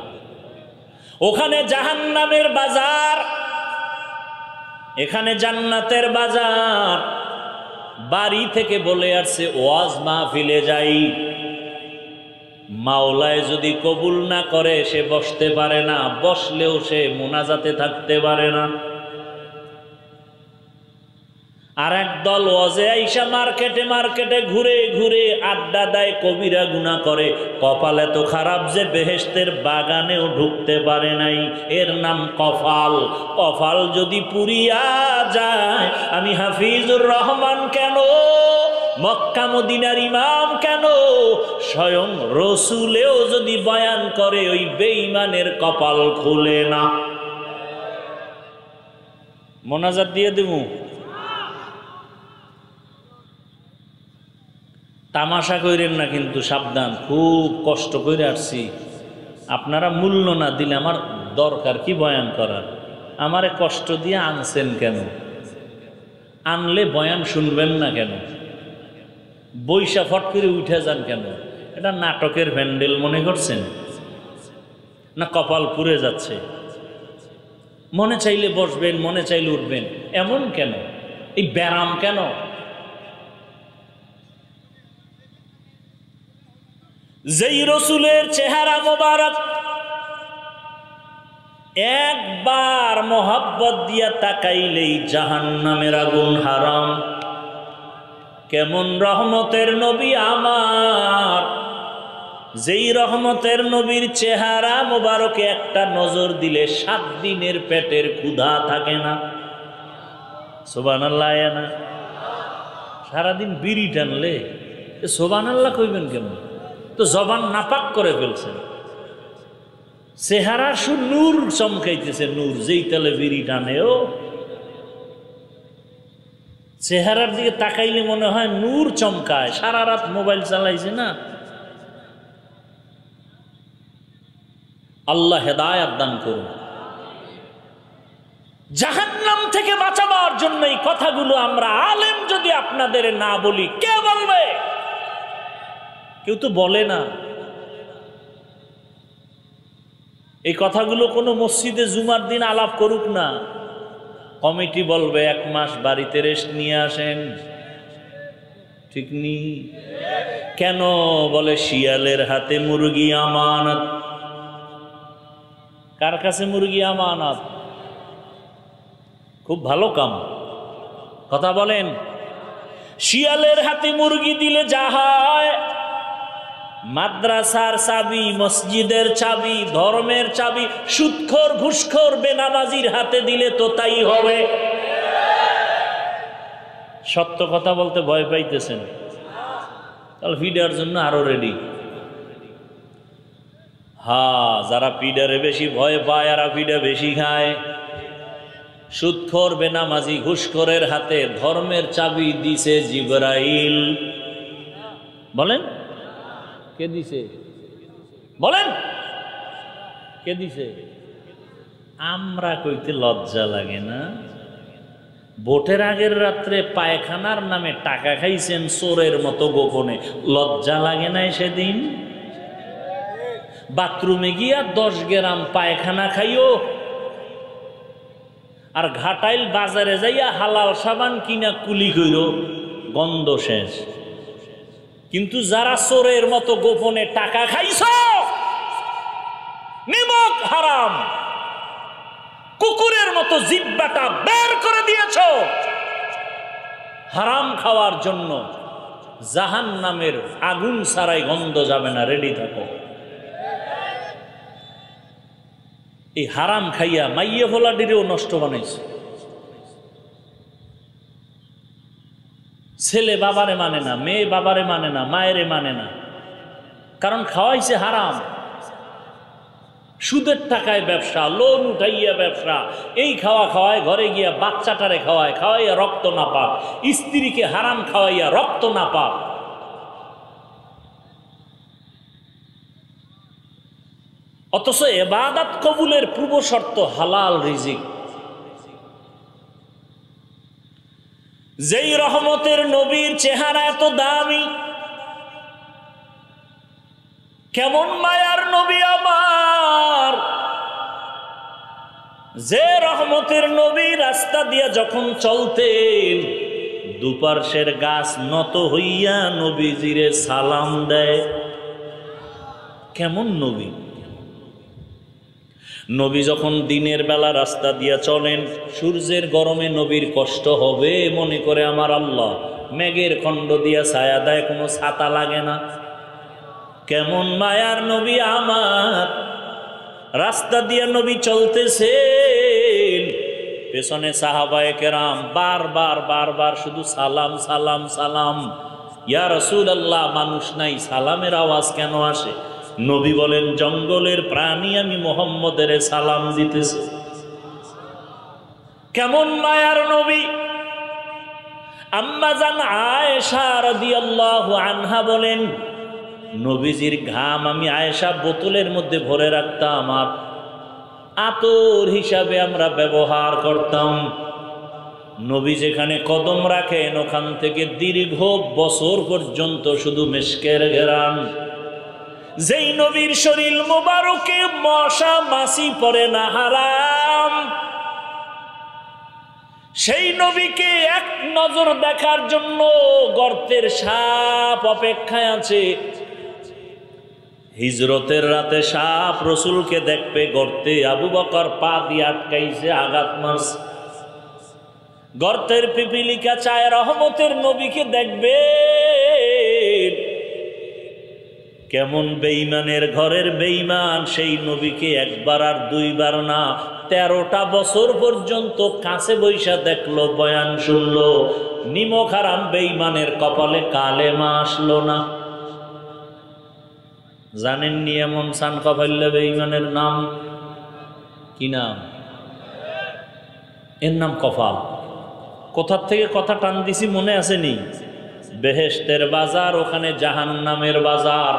ওখানে জাহান্নামের বাজার, এখানে জান্নাতের বাজার। বাড়ি থেকে বলে আসছে ওয়াজ মাহফিলে যাই, মাওলায় যদি কবুল না করে সে বসতে পারে না, বসলেও সে মোনাজাতে থাকতে পারে না। আর একদল ওয়াজে আইসা মার্কেটে মার্কেটে ঘুরে ঘুরে আড্ডা দেয়, কবিরা গুনাহ করে। কপাল এত খারাপ যে বেহেশতের বাগানেও ঢুকতে পারে নাই। এর নাম কপাল। কপাল যদি পুরিয়া যায়, আমি হাফিজুর রহমান কেন, মক্কা মদিনার ইমাম কেন, স্বয়ং রসুলেও যদি বয়ান করে ওই বেঈমানের কপাল খুলে না। মোনাজাত দিয়ে দেবো। তামাশা কইরেন না কিন্তু, সাবধান। খুব কষ্ট করে আসছি, আপনারা মূল্য না দিলে আমার দরকার কি বয়ান করার? আমারে কষ্ট দিয়ে আনছেন কেন? আনলে বয়ান শুনবেন না কেন? বৈশা ফট করে উঠে যান কেন? এটা নাটকের ভ্যান্ডেল মনে করছেন না? কপাল পুড়ে যাচ্ছে, মনে চাইলে বসবেন, মনে চাইলে উঠবেন, এমন কেন? এই ব্যারাম কেন? যেই রসুলের চেহারা মোবারক একবার মোহাব্বত দিয়া তাকাইলেই জাহান্নামের আগুন হারাম। কেমন রহমতের নবী আমার, যেই রহমতের নবীর চেহারা মোবারকে একটা নজর দিলে 7 দিনের পেটের ক্ষুধা থাকে না। সুবহানাল্লাহ। না সারাদিন বিড়ি টানলে সুবহানাল্লাহ কইবেন কেমন? তো জবান নাপাক করে ফেলছেন। চেহারা নূর চমকাইতেছে, নূর। যেই তেলে বিড়ি টানেও চেহারার দিকে তাকাইলে মনে হয় নূর চমকায়। সারা রাত মোবাইল চালাইছে না। আল্লাহ হেদায়েত দান করুন। জাহান্নাম থেকে বাঁচাবার জন্য এই কথাগুলো আমরা আলেম যদি আপনাদের না বলি, কে বলবে? কেউ তো বলে না। এই কথাগুলো কোনো মসজিদে জুমার দিন আলাপ করুক না, কমিটি বলবে 1 মাস বাড়িতে রেস্ট নিয়ে আসেন। ঠিক নি? কেন বলে? শিয়ালের হাতে মুরগি আমানত। কার কাছে মুরগি আমানত? খুব ভালো কাম, কথা বলেন। শিয়ালের হাতে মুরগি দিলে যা হয়, মাদ্রাসার চাবি, মসজিদের চাবি, ধর্মের চাবি সুদখোর ঘুষখোর বেনামাজির হাতে দিলে তো তাই হবে। সত্য কথা বলতে ভয় পাইতেছেন, তাহলে পিডার জন্য আরো রেডি। যারা পিডারে বেশি ভয় পায় এরা পিডা বেশি খায়। সুদখোর বেনামাজি ঘুষখোরের হাতে ধর্মের চাবি দিছে জিবরাইল। বলেন কে দিছে? বলেন কে দিছে? আমরা কইতে লজ্জা লাগে না? ভোটের আগের রাত্রে পায়খানার নামে টাকা খাইছেন চোরের মতো গোপনে, লজ্জা লাগে নাই সেদিন? বাথরুমে গিয়া 10 গ্রাম পায়খানা খাইও, আর ঘাটাইল বাজারে যাইয়া হালাল সাবান কিনা কুলি কইর, গন্ধ শেষ। কিন্তু যারা চোরের মতো গোপনে টাকা খাইছ, নিমক হারাম, কুকুরের মতো জিহ্বাটা বের করে দিয়েছ হারাম খাওয়ার জন্য, জাহান্নামের আগুন ছাড়াই গন্ধ যাবে না, রেডি থাকো। এই হারাম খাইয়া মাইয়ে ফোলাডিরেও নষ্ট বানাইছে। ছেলে বাবারে মানে না, মেয়ে বাবারে মানে না, মায়েরে মানে না, কারণ খাওয়াইছে হারাম। সুদের টাকায় ব্যবসা, লোন উঠাইয়া ব্যবসা, এই খাওয়া খাওয়ায়, ঘরে গিয়া বাচ্চাটারে খাওয়াইয়া রক্ত না পাক, স্ত্রীকে হারাম খাওয়াইয়া রক্ত না পাক। অথচ ইবাদত কবুলের পূর্ব শর্ত হালাল রিজিক। যেই রহমতের নবীর চেহারা এত দামি, কেমন মায়ার নবী আমার, যে রহমতের নবী রাস্তা দিয়া যখন চলতেন দুপার্শ্বের গাছ নত হইয়া নবীজিরে সালাম দেয়। কেমন নবী! নবী যখন দিনের বেলা রাস্তা দিয়া চলেন, সূর্যের গরমে নবীর কষ্ট হবে মনে করে আমার আল্লাহ মেঘের খণ্ড দিয়া ছায়া দেয়, কোনো ছাতা লাগে না। কেমন মায়ার নবী আমার, রাস্তা দিয়া নবী চলতেছেন, পেছনে সাহাবায়ে কেরাম বারবার বারবার শুধু সালাম সালাম সালাম। ইয়া রাসূলুল্লাহ, মানুষ নাই, সালামের আওয়াজ কেন আসে? নবী বলেন, জঙ্গলের প্রাণী আমি মুহাম্মদের সালাম দিতেছি। কেমন মায়ার নবী! আম্মা জান আয়েশা রাদিয়াল্লাহু আনহা বলেন, নবীজির ঘাম আমি আয়েশা বোতলের মধ্যে ভরে রাখতাম, আর আতর হিসাবে আমরা ব্যবহার করতাম। নবী যেখানে কদম রাখেন ওখান থেকে দীর্ঘ বছর পর্যন্ত শুধু মিশকের ঘেরান। যেই নবীর শরীর মোবারকে মশা মাছি পড়ে না হারাম, সেই নবীকে এক নজর দেখার জন্য গর্তের সাপ অপেক্ষায় আছে। হিজরতের রাতে সাপ রসুলকে দেখবে গর্তে, আবু বকর পা দিয়ে আটকাইছে, আঘাত মারছে। গর্তের পিপিলিকা চায় রহমতের নবীকে দেখবে। কেমন বেঈমানের ঘরের বেঈমান, সেই নবীকে একবার আর দুইবার না 13টা বছর পর্যন্ত কাছে বৈশা দেখলো, বয়ান শুনলো। নিমক হারাম বেঈমানের কপালে কালেমা আসলো না। জানেননি এমন সান কপাইল্লা বেঈমানের নাম কি নাম? এর নাম কপাল। কোথার থেকে কথা টান দিছি মনে আসেনি? বেহেশতের বাজার, ওখানে জাহান্নামের বাজার।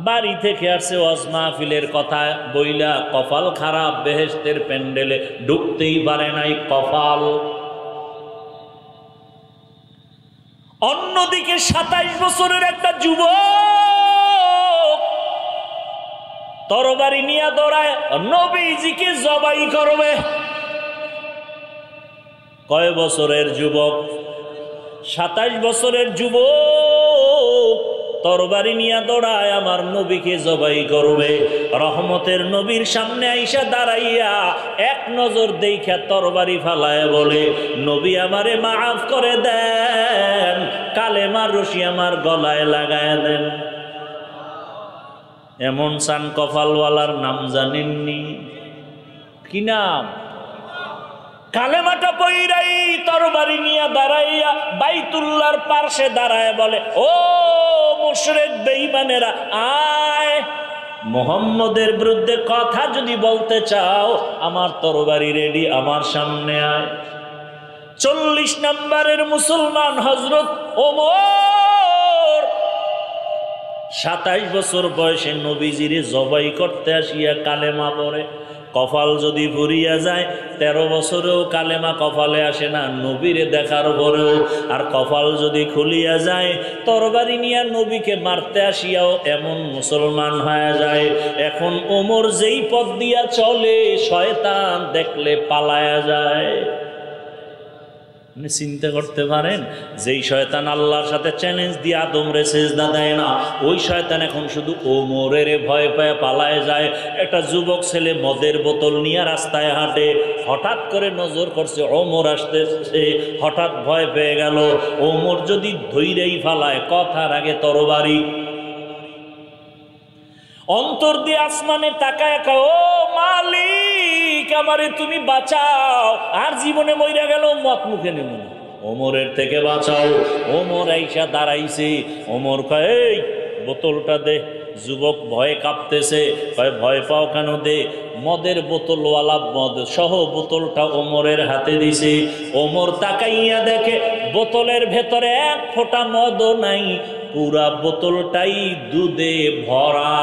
বাড়ি থেকে আসছে ওয়াজ মাহফিলের কথা বইলা, কপাল খারাপ, বেহেশতের প্যান্ডেলে ঢুকতেই পারে নাই কপাল। অন্যদিকে 27 বছরের একটা যুবক তরবারি নিয়ে দৌড়ায় নবীজিকে জবাই করবে। কয় বছরের যুবক? 27 বছরের যুবক তরবারি নিয়ে দৌড়ায় আমার নবীকে জবাই করবে। রহমতের নবীর সামনে আইসা দাঁড়াইয়া এক নজর দেখা তরবারি ফালায় বলে, নবী আমারে মাফ করে দেন, কালেমার রশি আমার গলায় লাগায় দেন। এমন সান কপালওয়ালার নাম জানেননি? কি নাম? কালেমাটা পইরাই তরবারি নিয়ে দাঁড়াইয়া বাইতুল্লাহর পাশে দাঁড়ায় বলে, ও মুশরিক বেঈমানেরা, আয় মুহাম্মদের বিরুদ্ধে কথা যদি বলতে চাও আমার তরবারি রেডি, আমার সামনে আয়। 40 নম্বরের মুসলমান হযরত ওমর 27 বছর বয়সে নবীজিরে জবাই করতে আসিয়া কালেমা পড়ে। কপাল যদি ফুরিয়া যায়, 13 বছরেও কালেমা কপালে আসে না নবীরে দেখার পরেও। আর কপাল যদি খুলিয়া যায়, তরবারি নিয়ে নবীকে মারতে আসিয়াও এমন মুসলমান হয়ে যায়। এখন ওমর যেই পথ দিয়া চলে, শয়তান দেখলে পালায়া যায়। চিন্তা করতে পারেন, যেই শয়তান আল্লাহর সাথে চ্যালেঞ্জ দিয়ে আদমরে সেজদা দেয় না, ওই শয়তান এখন শুধু ওমরের ভয় পায় পালায় যায়। একটা যুবক ছেলে মদের বোতল নিয়ে রাস্তায় হাঁটে, হঠাৎ করে নজর করছে ওমর আসতেছে, হঠাৎ ভয় পেয়ে গেল। ওমর যদি ধৈরেই ফালায়, কথার আগে তরবারি। অন্তর দিয়ে আসমানে তাকায়, ও মালিক আমারে তুমি বাঁচাও, আর জীবনে মইরা গেল মত মুখে নেব না, ওমরের থেকে বাঁচাও। ওমর আইসা দাঁড়াইছে, ওমর কয় এই বোতলটা দে। যুবক ভয়ে কাঁপতেছে, কয় ভয় পাও কেন, দে। মদের বোতলওয়ালা মদ সহ বোতলটা ওমরের হাতে দিছে। ওমর তাকাইয়া দেখে বোতলের ভেতরে এক ফোঁটা মদও নাই, পুরা বোতলটাই দুধে ভরা।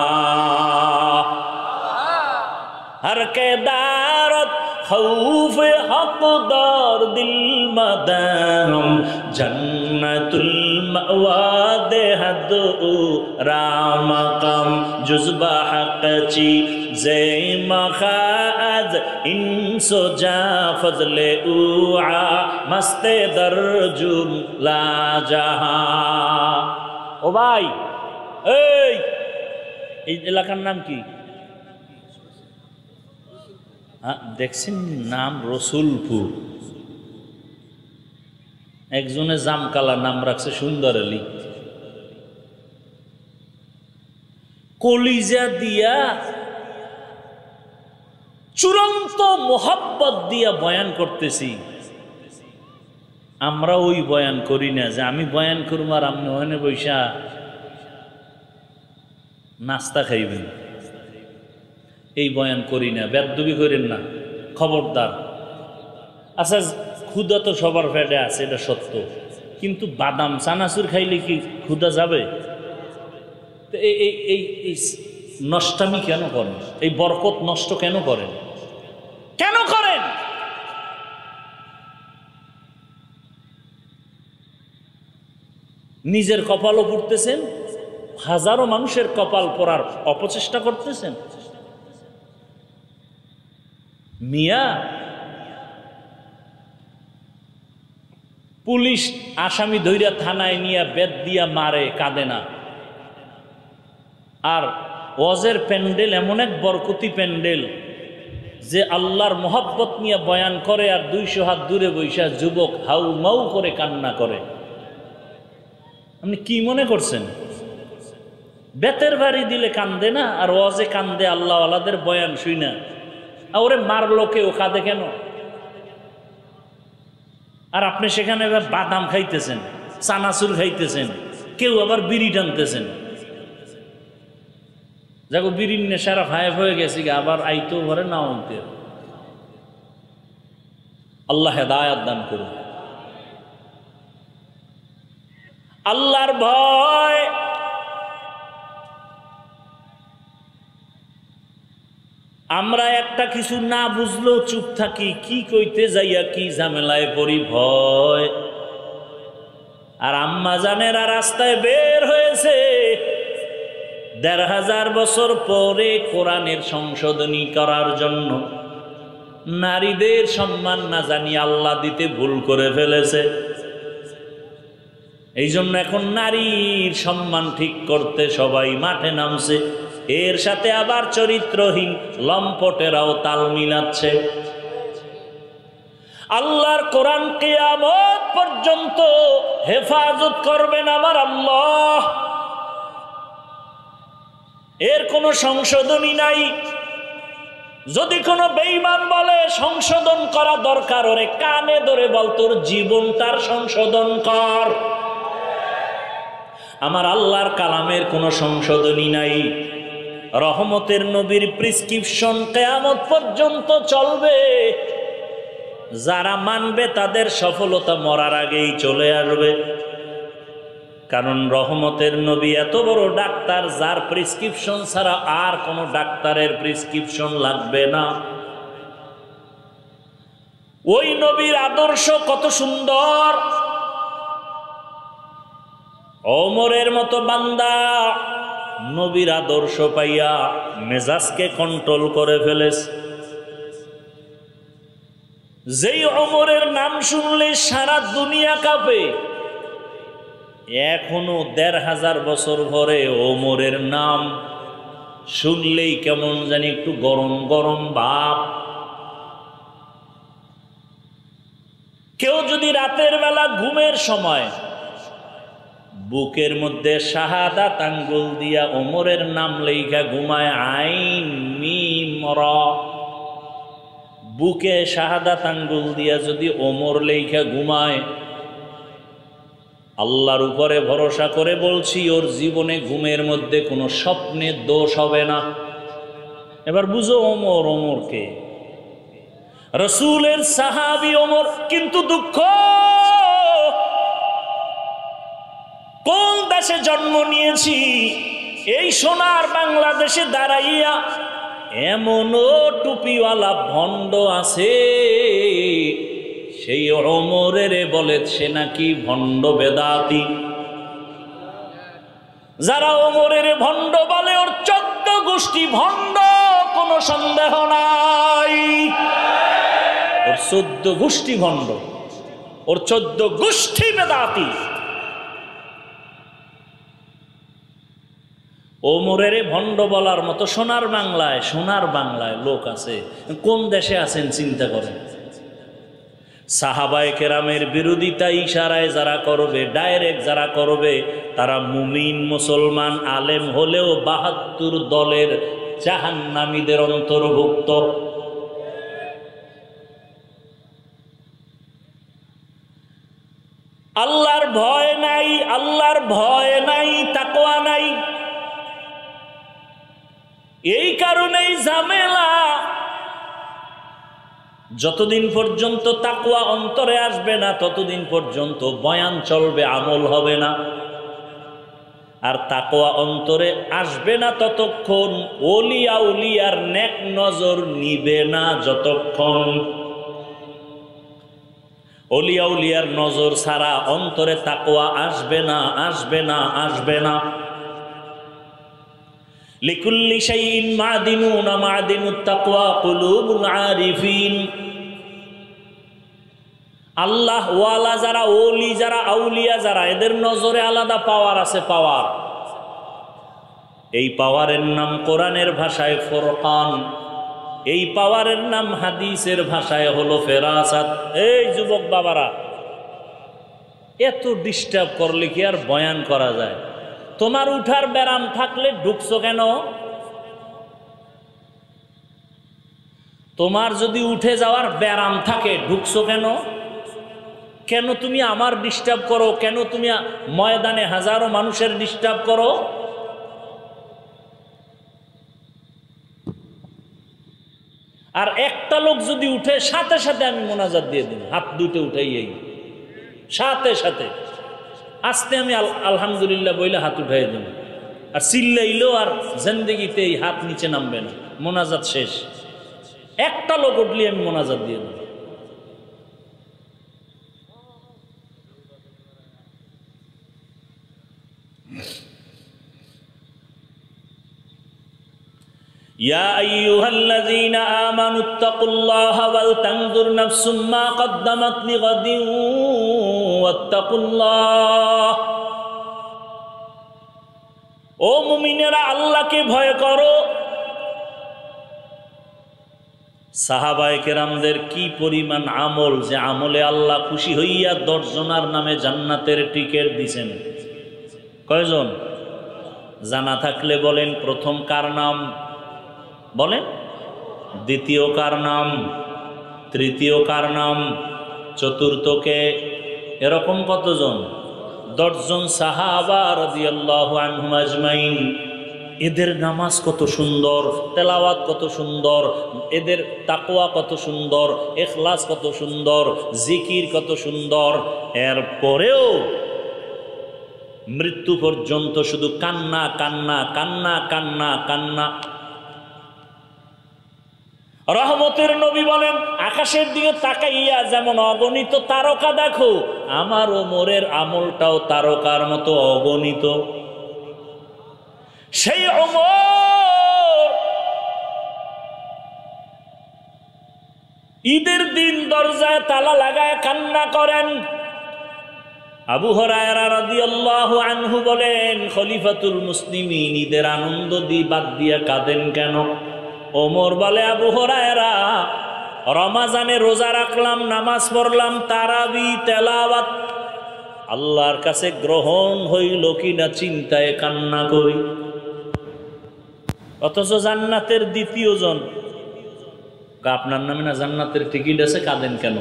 हर के दारत खौफ हक़दार दिल मदाम जन्नतुल मअवा देहद रामकम जुज़बा हक़ची ज़े मखाज इंसो जा फजले उआ मस्ते दरजुम ला जहा। ओ भाई এই এলাকার নাম কি? দেখছেন নাম রসুলপুর। একজনে জামকালা নাম রাখছে সুন্দর আলী। কলিজা দিয়া চূড়ান্ত মোহাব্বত দিয়া বয়ান করতেছি। আমরা ওই বয়ান করি না যে আমি বয়ান করবো আর আপনি ওখানে বৈশা নাস্তা খাইবেন, এই বয়ান করি না। বেদবি করেন না, খবরদার। আচ্ছা, ক্ষুধা তো সবার পেটে আছে, এটা সত্য, কিন্তু বাদাম চানাচুর খাইলে কি ক্ষুধা যাবে? এই নষ্টামি কেন করেন? এই বরকত নষ্ট কেন করেন? কেন করেন? নিজের কপালও পুড়তেছেন, হাজারো মানুষের কপাল পোড়ার অপচেষ্টা করতেছেন। মিয়া, পুলিশ আসামি ধইরা থানায় নিয়ে বেত দিয়া মারে, কাঁদে না। আর ওয়াজের প্যান্ডেল এমন এক বরকতি প্যান্ডেল যে আল্লাহর মোহাব্বত নিয়ে বয়ান করে, আর 200 হাত দূরে বৈশা যুবক হাউ মাউ করে কান্না করে। আপনি কি মনে করছেন বেতের বাড়ি দিলে কান্দে না, আর ওয়াজে কান্দে আল্লাহ আলাদের বয়ান শুই না? ওরে মারলো কেউ, কাঁদে কেন? আর আপনি সেখানে বাদাম খাইতেছেন, চানাচুর খাইতেছেন, কেউ আবার বিড়ি টানতেছেন। দেখো বিড়ির নেশারা ফায়েব হয়ে গেছে, আবার আইতেও পারে, না হইতে। আল্লাহ হেদায়াত দান করুন। আল্লাহর ভয়। আমরা একটা কিছু না বুঝলেও চুপ থাকি, কি কইতে যাইয়া কি ঝামেলায় পড়ি, ভয়। আর আম্মা জানেরা রাস্তায় বের হয়েছে 1500 বছর পরে কোরআনের সংশোধনী করার জন্য। নারীদের সম্মান না জানিয়ে আল্লাহ দিতে ভুল করে ফেলেছে। এই জন্য এখন নারীর সম্মান ঠিক করতে সবাই মাঠে নামছে। এর সাথে আবার চরিত্রহীন লম্পটেরাও তাল মিলাচ্ছে। আল্লাহর কোরআন কিয়ামত পর্যন্ত হেফাজত করবেন আমার আল্লাহ। এর কোনো সংশোধনী নাই। যদি কোনো বেঈমান বলে সংশোধন করা দরকার, ওরে কানে ধরে বল তোর জীবনটার সংশোধন কর। আমার আল্লাহর কালামের কোনো সংশোধনী নাই। রহমতের নবীর প্রেসক্রিপশন কিয়ামত পর্যন্ত চলবে। যারা মানবে তাদের সফলতা মরার আগেই চলে আসবে। কারণ রহমতের নবী এত বড় ডাক্তার, যার প্রেসক্রিপশন ছাড়া আর কোনো ডাক্তারের প্রেসক্রিপশন লাগবে না। ওই নবীর আদর্শ কত সুন্দর। ওমরের মতো বান্দা নবীর আদর্শ পাইয়া মেজাজকে কন্ট্রোল করে ফেলেছে। যেই ওমরের নাম শুনলে সারা দুনিয়া কাঁপে। এখনো ১৫০০ বছর পরে ওমরের নাম শুনলেই কেমন জানি একটু গরম গরম ভাব। কেউ যদি রাতের বেলা ঘুমের সময় বুকের মধ্যে শাহাদাত আঙ্গুল দিয়া ওমরের নাম লেখা ঘুমায়, আইন মিম র, বুকে শাহাদাত আঙ্গুল দিয়া যদি ওমর লেখা ঘুমায়, আল্লাহর উপরে ভরসা করে বলছি ওর জীবনে ঘুমের মধ্যে কোনো স্বপ্নের দোষ হবে না। এবার বুঝো ওমর, ওমরকে রসুলের সাহাবী ওমর। কিন্তু দুঃখ, কোন দেশে জন্ম নিয়েছি, এই সোনার বাংলাদেশে দাঁড়াইয়া এমনও টুপিওয়ালা ভণ্ড আছে, সেই ওমরের বলে সে নাকি ভণ্ড বেদাতি। যারা ওমরের ভণ্ড বলে ওর 14 গোষ্ঠী ভণ্ড, কোনো সন্দেহ নাই। ওর 14 গোষ্ঠী ভণ্ড, ওর 14 গোষ্ঠী বেদাতি। ওমরের ভণ্ড বলার মতো সোনার বাংলায় লোক আছে। কোন দেশে আছেন চিন্তা করেন। সাহাবায়ে কেরামের বিরোধিতা ইশারায় যারা করবে, ডাইরেক্ট যারা করবে, তারা মুমিন মুসলমান আলেম হলেও ৭২ দলের জাহান্নামীদের অন্তর্ভুক্ত। আল্লাহর ভয় নাই, আল্লাহর ভয় নাই, তাকওয়া নাই। এই কারণেই ঝামেলা। যতদিন পর্যন্ত তাকওয়া অন্তরে আসবে না, ততদিন পর্যন্ত বয়ান চলবে, আমল হবে না। আর তাকওয়া অন্তরে আসবে না ততক্ষণ ওলিয়া উলিয়ার নেক নজর নিবে না। যতক্ষণ ওলিয়া উলিয়ার নজর ছাড়া অন্তরে তাকওয়া আসবে না, আসবে না, আসবে না। লিকুল্লি শাইইন মাদিনুন মাদিনুত তাকওয়া কুলুবুল আরিফিন। আল্লাহ ওয়ালা যারা, ওলি যারা, আউলিয়া যারা, এদের নজরে আলাদা পাওয়ার আছে, পাওয়ার। এই পাওয়ারের নাম কোরআনের ভাষায় ফুরকান, এই পাওয়ারের নাম হাদিসের ভাষায় হলো ফেরাসাত। এই যুবক বাবারা, এত ডিস্টার্ব করলে কি আর বয়ান করা যায়? তোমার উঠার ব্যারাম থাকলে ঢুকছো কেন? তোমার যদি উঠে যাওয়ার ব্যারাম থাকে ঢুকছো কেন? কেন তুমি আমার ডিস্টার্ব করো? কেন তুমি ময়দানে হাজারো মানুষের ডিস্টার্ব করো? আর একটা লোক যদি উঠে, সাথে সাথে আমি মোনাজাত দিয়ে দিই, হাত দুটো উঠাই, এই সাথে সাথে আস্তে আমি আলহামদুলিল্লাহ বইলে হাত উঠাই দেব। আর চিল্লাইলেও আর জিন্দেগিতে এই হাত নিচে নামবে না, মোনাজাত শেষ। একটা লোক উঠলে আমি মোনাজাত দিয়ে দেব। ইয়া আইয়ুহাল্লাযীনা আমানুত্তাকুল্লাহা ওয়াল তানজুর নাফসুম মা কদ্দামাত লিগাদিন ওয়াত্তাকুল্লাহ। ও মুমিনেরা, আল্লাহকে ভয় করো। সাহাবায়ে কেরামদের কি পরিমাণ আমল, যে আমলে আল্লাহ খুশি হইয়া 10 জনার নামে জান্নাতের টিকিট দিছেন। কয়জন? জানা থাকলে বলেন প্রথম কার নাম বলেন? দ্বিতীয় কার নাম, তৃতীয় কার নাম, চতুর্থকে, এরকম কতজন? 10 জন সাহাবা রাদিয়াল্লাহু আনহুম আজমাইন। এদের নামাজ কত সুন্দর, তেলাওয়াত কত সুন্দর, এদের তাকওয়া কত সুন্দর, ইখলাস কত সুন্দর, জিকির কত সুন্দর। এরপরেও মৃত্যু পর্যন্ত শুধু কান্না কান্না কান্না কান্না কান্না। রহমতের নবী বলেন, আকাশের দিকে তাকাইয়া যেমন অগণিত তারকা দেখো, আমার ওমরের আমলটাও তারকার মতো অগণিত। সেই ওমর ঈদের দিন দরজায় তালা লাগায় কান্না করেন। আবু হুরায়রা রাদিয়াল্লাহু আনহু বলেন, খলিফাতুল মুসলিমিন ঈদের আনন্দ বাদ দিয়া কাঁদেন কেন? ওমর বলে, আবু হুরায়রা, রমাজানে রোজা রাখলাম, নামাজ পড়লাম, তারাবি তেলাওয়াত, আল্লাহর কাছে গ্রহণ হইল কিনা চিন্তায় কান্না করি। অথচ জান্নাতের দ্বিতীয় জন, আপনার নামে না জান্নাতের টিকিট আছে, কাঁদেন কেন?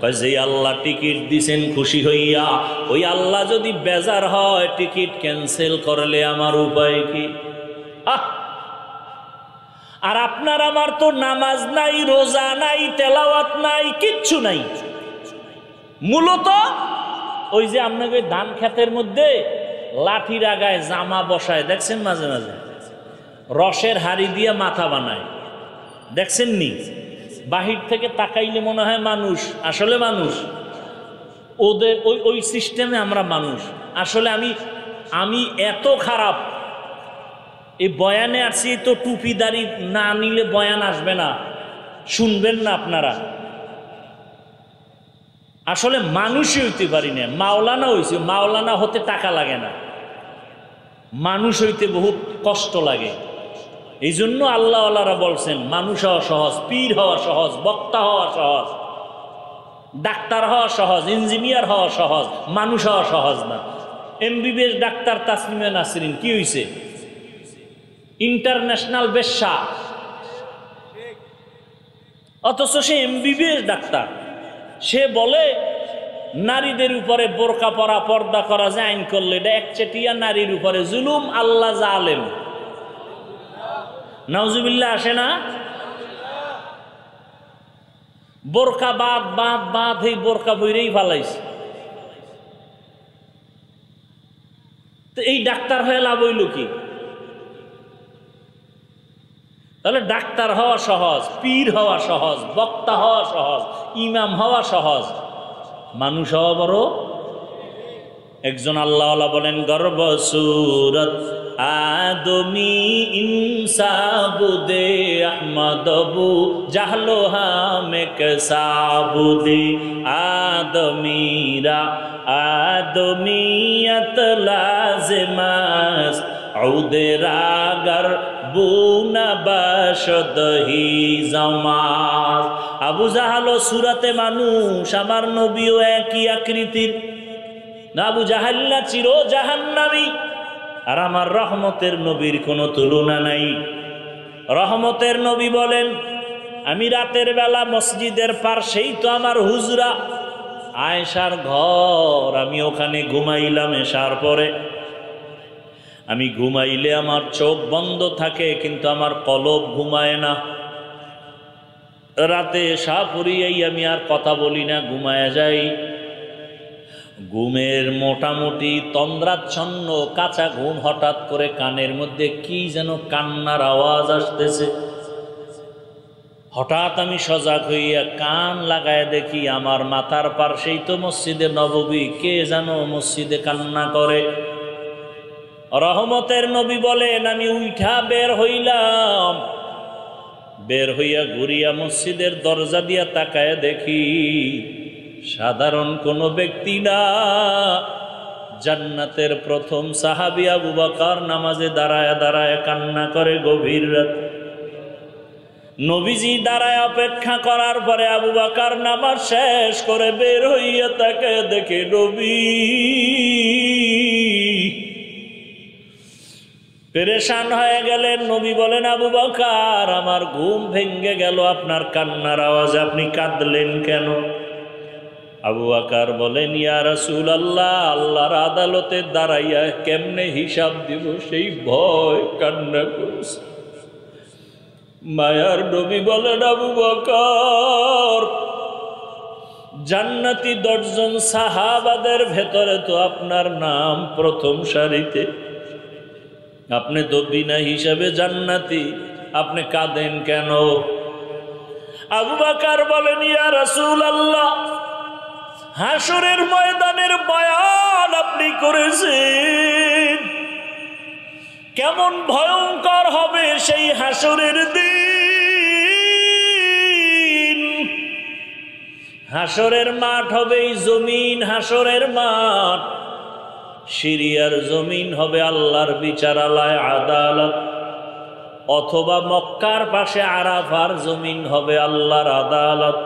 কয়, যে আল্লাহ টিকিট দিছেন খুশি হইয়া, ওই আল্লাহ যদি বেজার হয় টিকিট ক্যান্সেল করলে আমার উপায় কি? আর আপনার আমার তো নামাজ নাই, রোজা নাই, তেলাওয়াত নাই, কিচ্ছু নাই। মূলত ওই যে আপনাকে ধান ক্ষেতের মধ্যে লাঠির আগায় জামা বসায়, দেখছেন মাঝে মাঝে, রসের হাড়ি দিয়ে মাথা বানায়, দেখছেন নি? বাহির থেকে তাকাইলে মনে হয় মানুষ, আসলে মানুষ। ওদের ওই সিস্টেমে আমরা মানুষ। আসলে আমি এত খারাপ, এই বয়ানে আসছি তো টুপিদারি না নিলে বয়ান আসবে না, শুনবেন না আপনারা। আসলে মানুষই হইতে পারি না, মাওলানা হইছে। মাওলানা হতে টাকা লাগে না, মানুষ হইতে বহুত কষ্ট লাগে। এই জন্য আল্লাহ আল্লাহরা বলছেন, মানুষ হওয়া সহজ, পীর হওয়া সহজ, বক্তা হওয়া সহজ, ডাক্তার হওয়া সহজ, ইঞ্জিনিয়ার হওয়া সহজ, মানুষ হওয়া সহজ না। এমবিবিএস ডাক্তার তাসলিমা নাসরিন কি হইছে? ইন্টারন্যাশনাল বেশ্যা, অথচ সে এমবিবিএস ডাক্তার। সে বলে নারীদের উপরে বোরকা পরা, পর্দা করা যে আইন করলে এটা একচেটিয়া নারীর উপরে জুলুম, আল্লাহ জালেম। নাউজুবিল্লাহ আসে না? বোরকা বাদ বাদ বাদ, এই বোরকা বইরেই ফালাইছে। তো এই ডাক্তার হয়ে লাভ হইল কি? তাহলে ডাক্তার হওয়া সহজ, পীর হওয়া সহজ, বক্তা হওয়া সহজ, ইমাম হওয়া সহজ, মানুষ হওয়া বড়। একজন আল্লাহওয়ালা বলেন, গর্ব সুরত আদমি ইনসাবুদে আহমদবু জাহলো হামে কসাবুদে আদমিরা আদমিয়ত লাজমাস ঔদেরাগর বুনাবাসদহি জামাজ। আবু জাহাল সুরাতে মানুষ, আমার নবীও একই আকৃতির। না, আবু জাহাল্লা চির জাহান্নামী, আর আমার রহমতের নবীর কোনো তুলনা নাই। রহমতের নবী বলেন, আমি রাতের বেলা মসজিদের পাশেই তো আমার হুজরা, আয়েশার ঘর, আমি ওখানে ঘুমাইলাম এশার পরে। আমি ঘুমাইলে আমার চোখ বন্ধ থাকে, কিন্তু আমার কলব ঘুমায় না। রাতে এশা পড়িয়াই আমি আর কথা বলি না, ঘুমায় যাই। ঘুমের মোটামুটি তন্দ্রাচ্ছন্ন কাঁচা ঘুম, হঠাৎ করে কানের মধ্যে কি যেন কান্নার আওয়াজ আসতেছে। হঠাৎ আমি সজাগ হইয়া কান লাগায় দেখি, আমার মাথার পাশেই তো মসজিদে নববী, কে যেন মসজিদে কান্না করে। রহমতের নবী বলেন, আমি উঠা বের হইলাম, বের হইয়া ঘুরিয়া মসজিদের দরজা দিয়া তাকায় দেখি সাধারণ কোনো ব্যক্তি না, জান্নাতের প্রথম সাহাবী আবু বকর নামাজে দাঁড়ায় দাঁড়ায় কান্না করে গভীর রাত। নবীজি দাঁড়ায় অপেক্ষা করার পরে আবু বকর নামাজ শেষ করে বের হইয়া তাকায় দেখে নবী পেরেশান হয়ে গেলেন। নবী বলেন, আবু বকর, আমার ঘুম ভেঙ্গে গেল আপনার কান্নার আওয়াজে, আপনি কাঁদলেন কেন? আবু বকর বলেন, ইয়া রাসূলুল্লাহ, আল্লাহর আদালতে দাঁড়াইয়া কেমনে হিসাব দিব সেই ভয় কান্না করেছে। মায়ার নবী বলেন, আবু বকর, জান্নাতি 10 জন সাহাবাদের ভেতরে তো আপনার নাম প্রথম সারিতে, আপনি তো বিনা হিসাবে জান্নাতি, আপনি কাঁদেন কেন? আবু বকর বলেন, ইয়া রাসূলুল্লাহ, হাসরের ময়দানের বয়ান আপনি করেছেন, কেমন ভয়ঙ্কর হবে সেই হাসরের দিন। হাসরের মাঠ হবে এই জমিন, হাসরের মাঠ, সিরিয়ার জমিন হবে আল্লাহর বিচারালয়, আদালত, অথবা মক্কার পাশে আরাফার জমিন হবে আল্লাহর আদালত।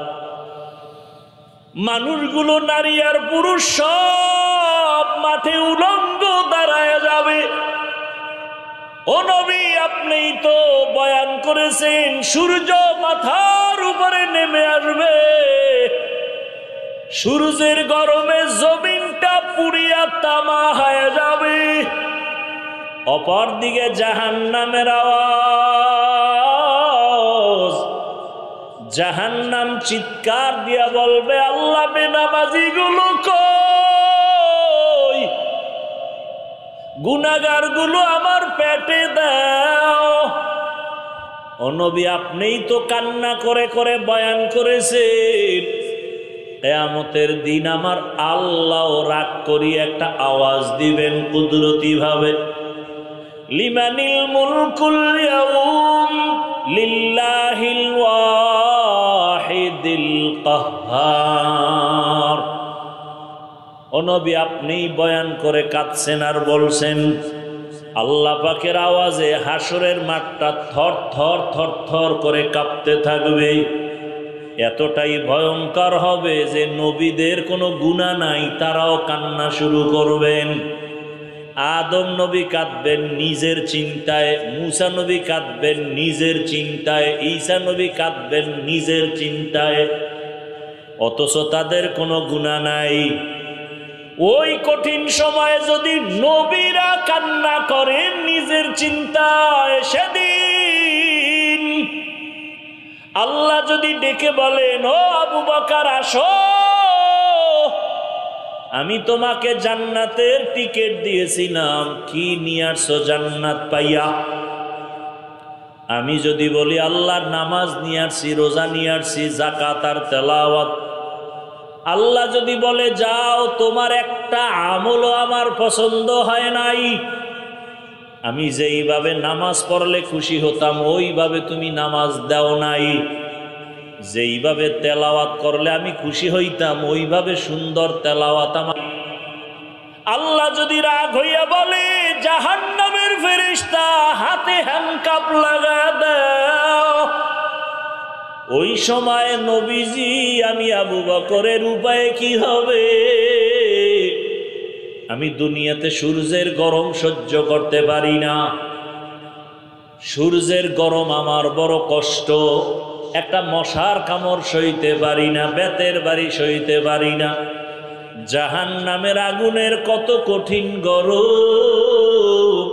মানুষগুলো, নারী আর পুরুষ সব মাঠে উলঙ্গ দাঁড়ায় যাবে। ও নবী, আপনি তো বয়ান করেছেন সূর্য মাথার উপরে নেমে আসবে, সূর্যের গরমে জমিনটা পুড়িয়া তামা হয়ে যাবে। অপরদিকে জাহান্নামের আওয়াজ, জাহান্নাম চিৎকার দিয়া বলবে, আল্লাহ, বেনামাজি গুলো কই, গুনাহগার গুলো আমার পেটে দাও। ও নবী, আপনিই তো কান্না করে করে বয়ান করেছেন, কিয়ামতের দিন আমার আল্লাহ রাগ করি একটা আওয়াজ দিবেন কুদরতি ভাবে, লিমানিল মুলকুল ইয়াউম লিল্লাহিল ওয়াহিদিল কাহ্হার। ও নবী, আপনি বয়ান করে কাঁদছেন আর বলছেন, আল্লাহ পাকের আওয়াজে হাসরের মাঠটা থর থর থর থর করে কাঁপতে থাকবে। এতটাই ভয়ঙ্কর হবে যে নবীদের কোনো গুনাহ নাই, তারাও কান্না শুরু করবেন। আদম নবী কাঁদবেন নিজের চিন্তায়, মুসা নবী কাঁদবেন নিজের চিন্তায়, ঈসা নবী কাঁদবেন নিজের চিন্তায়, অথচ তাদের কোনো গুনাহ নাই। ওই কঠিন সময়ে যদি নবীরা কান্না করেন নিজের চিন্তায়, সেদিন আল্লাহ যদি ডেকে বলেন, ও আবু বকর, আসো, আমি তোমাকে জান্নাতের টিকিট দিয়েছিলাম, কি নিয়ে আসছো জান্নাত পাইয়া? আমি যদি বলি আল্লাহর নামাজ নিয়ে আসছি, রোজা নিয়ে আসছি, যাকাত আর তেলাওয়াত, আল্লাহ যদি বলে যাও, তোমার একটা আমলও আমার পছন্দ হয় নাই, আমি যেইভাবে নামাজ পড়লে খুশি হতাম ওইভাবে তুমি নামাজ দাও নাই, যেইভাবে তেলাওয়াত করলে আমি খুশি হইতাম ওইভাবে সুন্দর তেলাওয়াত আমার। আল্লাহ যদি রাগ হইয়া বলে, জাহান্নামের ফেরেশতা হাতে হ্যান্ডকাপ লাগায়া দাও, ওই সময় নবীজি, আমি আবু বকরের উপায়ে কি হবে? আমি দুনিয়াতে সূর্যের গরম সহ্য করতে পারি না, সূর্যের গরম আমার বড় কষ্ট, একটা মশার কামড় সইতে পারি না, বেতের বাড়ি সইতে পারি না। জাহান্নামের আগুনের কত কঠিন গরম,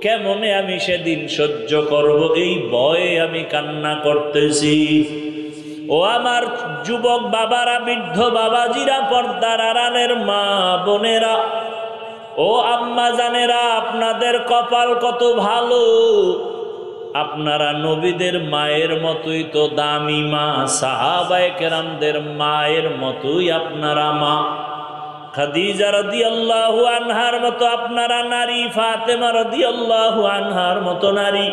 কেমনে আমি সেদিন সহ্য করব, এই ভয়ে আমি কান্না করতেছি। ও আমার যুবক বাবারা, বৃদ্ধ বাবাজিরা, পর্দার আড়ালের মা বোনেরা, ও আম্মা জানেরা, আপনাদের কপাল কত ভালো, আপনারা নবীদের মায়ের মতোই তো দামি মা, সাহাবায়ে কেরামদের মায়ের মতোই আপনারা মা। খাদিজা রাদিয়াল্লাহু আনহার মতো আপনারা নারী, ফাতেমা রাদিয়াল্লাহু আনহার মতো নারী,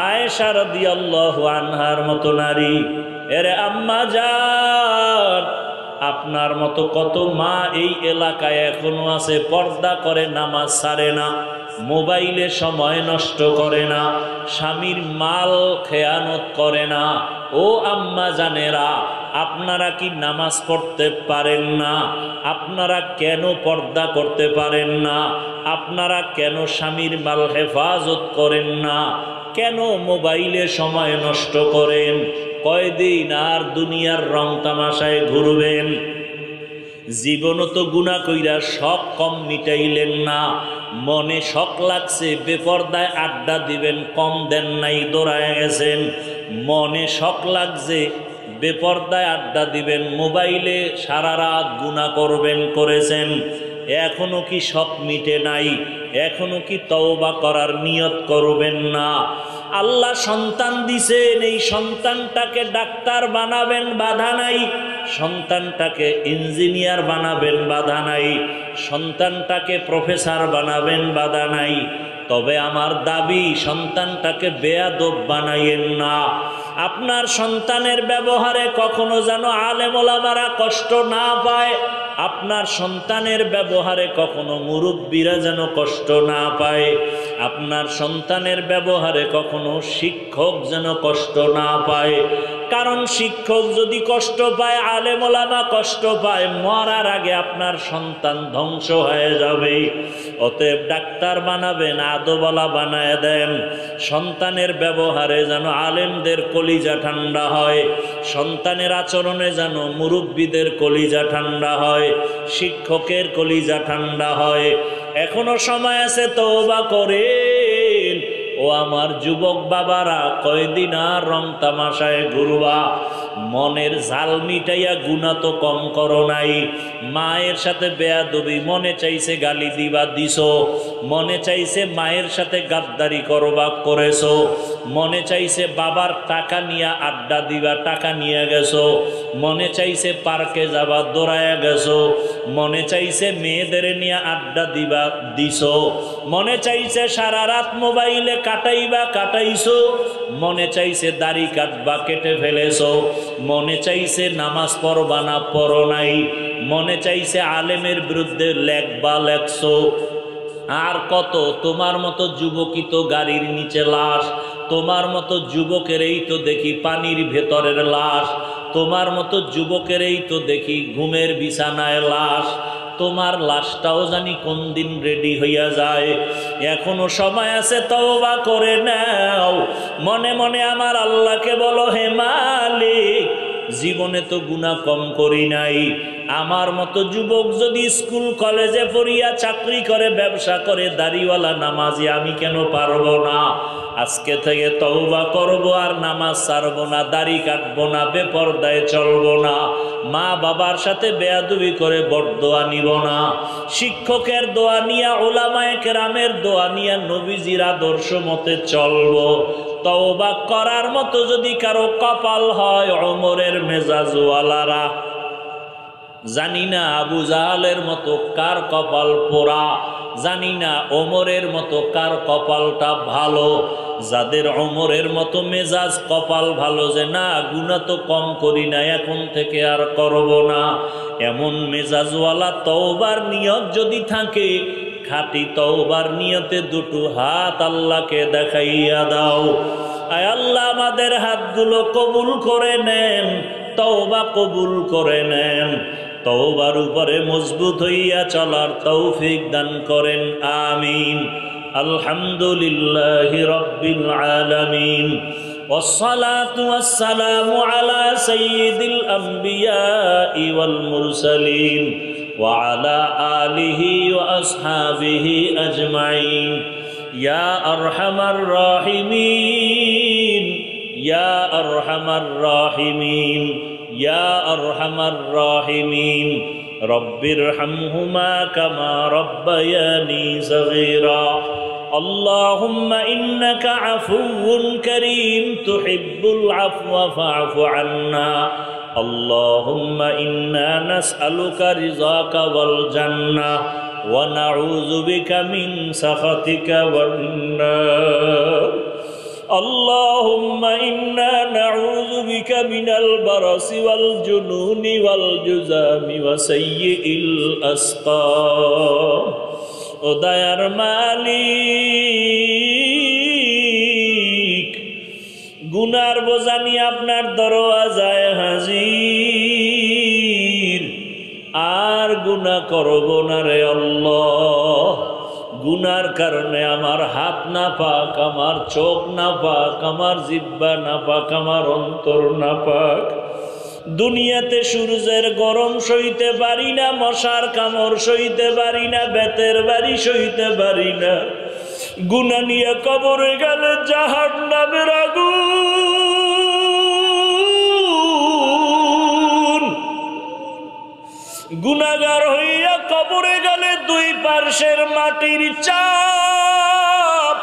আয়েশা রাদিয়াল্লাহু আনহার মতো নারী। এরে আম্মা জান, আপনার মতো কত মা এই এলাকায় এখনো আছে, পর্দা করে, নামাজ ছাড়ে না, মোবাইলে সময় নষ্ট করে না, স্বামীর মাল খেয়ানত করে না। ও আম্মা জানেরা, আপনারা কি নামাজ পড়তে পারেন না? আপনারা কেন পর্দা করতে পারেন না? আপনারা কেন স্বামীর মাল হেফাজত করেন না? কেন মোবাইলে সময় নষ্ট করেন? কয়দিন আর দুনিয়ার রং তামাশায় ঘুরবেন? জীবনও তো গুনাহ কইরা শখ কম মিটাইলেন না, মনে শখ লাগছে বেপরদায় আড্ডা দিবেন, কম দেন নাই, দৌড়ায় গেছেন। মনে শখ লাগছে বেপরদায় আড্ডা দিবেন, মোবাইলে সারা রাত গুনাহ করবেন, করেছেন। এখনো কি শখ মিটে নাই? এখনো কি তওবা করার নিয়ত করবেন না? আল্লাহ সন্তান দিছেন, এই সন্তানটাকে ডাক্তার বানাবেন, বাধা নাই। সন্তানটাকে ইঞ্জিনিয়ার বানাবেন, বাধা নাই। সন্তানটাকে প্রফেসর বানাবেন, বাধা নাই। তবে আমার দাবি, সন্তানটাকে বেয়াদব বানাইয়েন না। আপনার সন্তানের ব্যবহারে কখনো যেন আলেম ওলামারা কষ্ট না পায়। আপনার সন্তানের ব্যবহারে কখনো মুরব্বীরা যেন কষ্ট না পায়। আপনার সন্তানের ব্যবহারে কখনো শিক্ষক যেন কষ্ট না পায়। কারণ শিক্ষক যদি কষ্ট পায়, আলেম ওলামা কষ্ট পায়, মরার আগে আপনার সন্তান ধ্বংস হয়ে যাবে। অতএব ডাক্তার বানাবেন, আদবওয়ালা বানায় দেন। সন্তানের ব্যবহারে যেন আলেমদের কলিজা ঠান্ডা হয়, সন্তানের আচরণে যেন মুরব্বীদের কলিজা ঠান্ডা হয়, শিক্ষকের কলিজা ঠান্ডা হয়। এখনো সময় আছে, তওবা করেন। ও আমার যুবক বাবারা, কয়দিন আর রং তামাশায় ঘুরবা? মনের ঝাল মিটাইয়া গুনাহ তো কম করো নাই। মায়ের সাথে বেয়াদবি, মনে চাইছে গালি দিবা, দিছো। মনে চাইছে মায়ের সাথে গাদ্দারি করবা, করেছো। মনে চাইছে বাবার টাকা নিয়ে আড্ডা দিবা, টাকা নিয়ে গেছো। মনে চাইছে পার্কে যাবা, দৌড়ায়া গেছো। মনে চাইছে মেয়েদের নিয়ে আড্ডা দিবা, দিছো। মনে চাইছে সারা রাত মোবাইলে কাটাইবা, কাটাইছো। মনে চাইছে দাড়ি কাটবা, কেটে ফেলেছো। মনে চাইছে নামাজ পড়বা না, পড়ো নাই। মনে চাইছে আলেমের বিরুদ্ধে লেখবা, লেখছো। আর কত? তোমার মতো যুবকই তো গাড়ির নিচে লাশ। তোমার মতো যুবকেরই তো দেখি পানির ভেতরের লাশ। তোমার মতো যুবকেরই তো দেখি ঘুমের বিছানায় লাশ। তোমার লাশটাও জানি কোন দিন রেডি হইয়া যায়। এখনো সময় আছে, তওবা করে নাও। মনে মনে আমার আল্লাহকে বলো, হে মালিক, জীবনে তো গুনাহ কম করি নাই। আমার মতো যুবক যদি স্কুল কলেজে পড়িয়া চাকরি করে, ব্যবসা করে, দাড়িওয়ালা নামাজি, আমি কেন পারবো না? আজকে থেকে তওবা করব, আর নামাজ ছাড়বো না, দাড়ি কাটবো না, বেপরদায় চলবো না, মা বাবার সাথে বেয়াদবি করে বরদোয়া নিব না, শিক্ষকের দোয়া নিয়া, ওলামায়ে কেরামের দোয়া নিয়া, নবীজির আদর্শ মতে চলবো। তওবা করার মতো যদি কারো কপাল হয়, ওমরের মেজাজওয়ালারা, জানি না আবু জাহালের মতো কার কপাল পোড়া, জানি না ওমরের মতো কার কপালটা ভালো। যাদের ওমরের মতো মেজাজ, কপাল ভালো, যে না গুনাহ তো কম করি না, এখন থেকে আর করব না, এমন মেজাজওয়ালা তওবার নিয়ত যদি থাকে, খাঁটি তওবার নিয়তে দুটো হাত আল্লাহকে দেখাইয়া দাও। আয় আল্লাহ, আমাদের হাতগুলো কবুল করে নেন, তওবা কবুল করে নেন। তওবার উপরে মজবুত হইয়া চলার তৌফিক দান করেন, আমিন। আলহামদুলিল্লাহি রাব্বিল আলামিন, ওয়াসসালাতু ওয়াসসালামু আলা সাইয়্যিদিল আমবিয়াই ওয়াল মুরসালিন ওয়া আলা আলিহি ওয়া আসহাবিহি আজমাইন। ইয়া আরহামার রাহিমিন, ইয়া আরহামার রাহিমিন, ইয়া আরহামার রাহিমিন। রব্বিরহামহুমা কামা রব্বায়ানি সগীরা। اللهم إنك عفو كريم تحب العفو فاعف عنا. اللهم إنا نسألك رضاك والجنة ونعوذ بك من سخطك والنار. اللهم إنا نعوذ بك من البرص والجنون والجذام وسيء الأسقام. ও দয়ার মালিক, গুনার বোঝা নিয়ে আপনার দরওয়াজায় হাজির, আর গুনাহ করব না রে আল্লাহ। গুনার কারণে আমার হাত না পাক, আমার চোখ না পাক, আমার জিহ্বা না পাক, আমার অন্তর না পাক। দুনিয়াতে সূর্যের গরম সইতে পারি না, মশার কামড় সইতে পারি না, বেতের বাড়ি সইতে পারি না। গুনাহ নিয়ে কবরে গেলে জাহান্নামের আগুন। গুনাহগার হইয়া কবরে গেলে দুই পার্শ্বের মাটির চাপ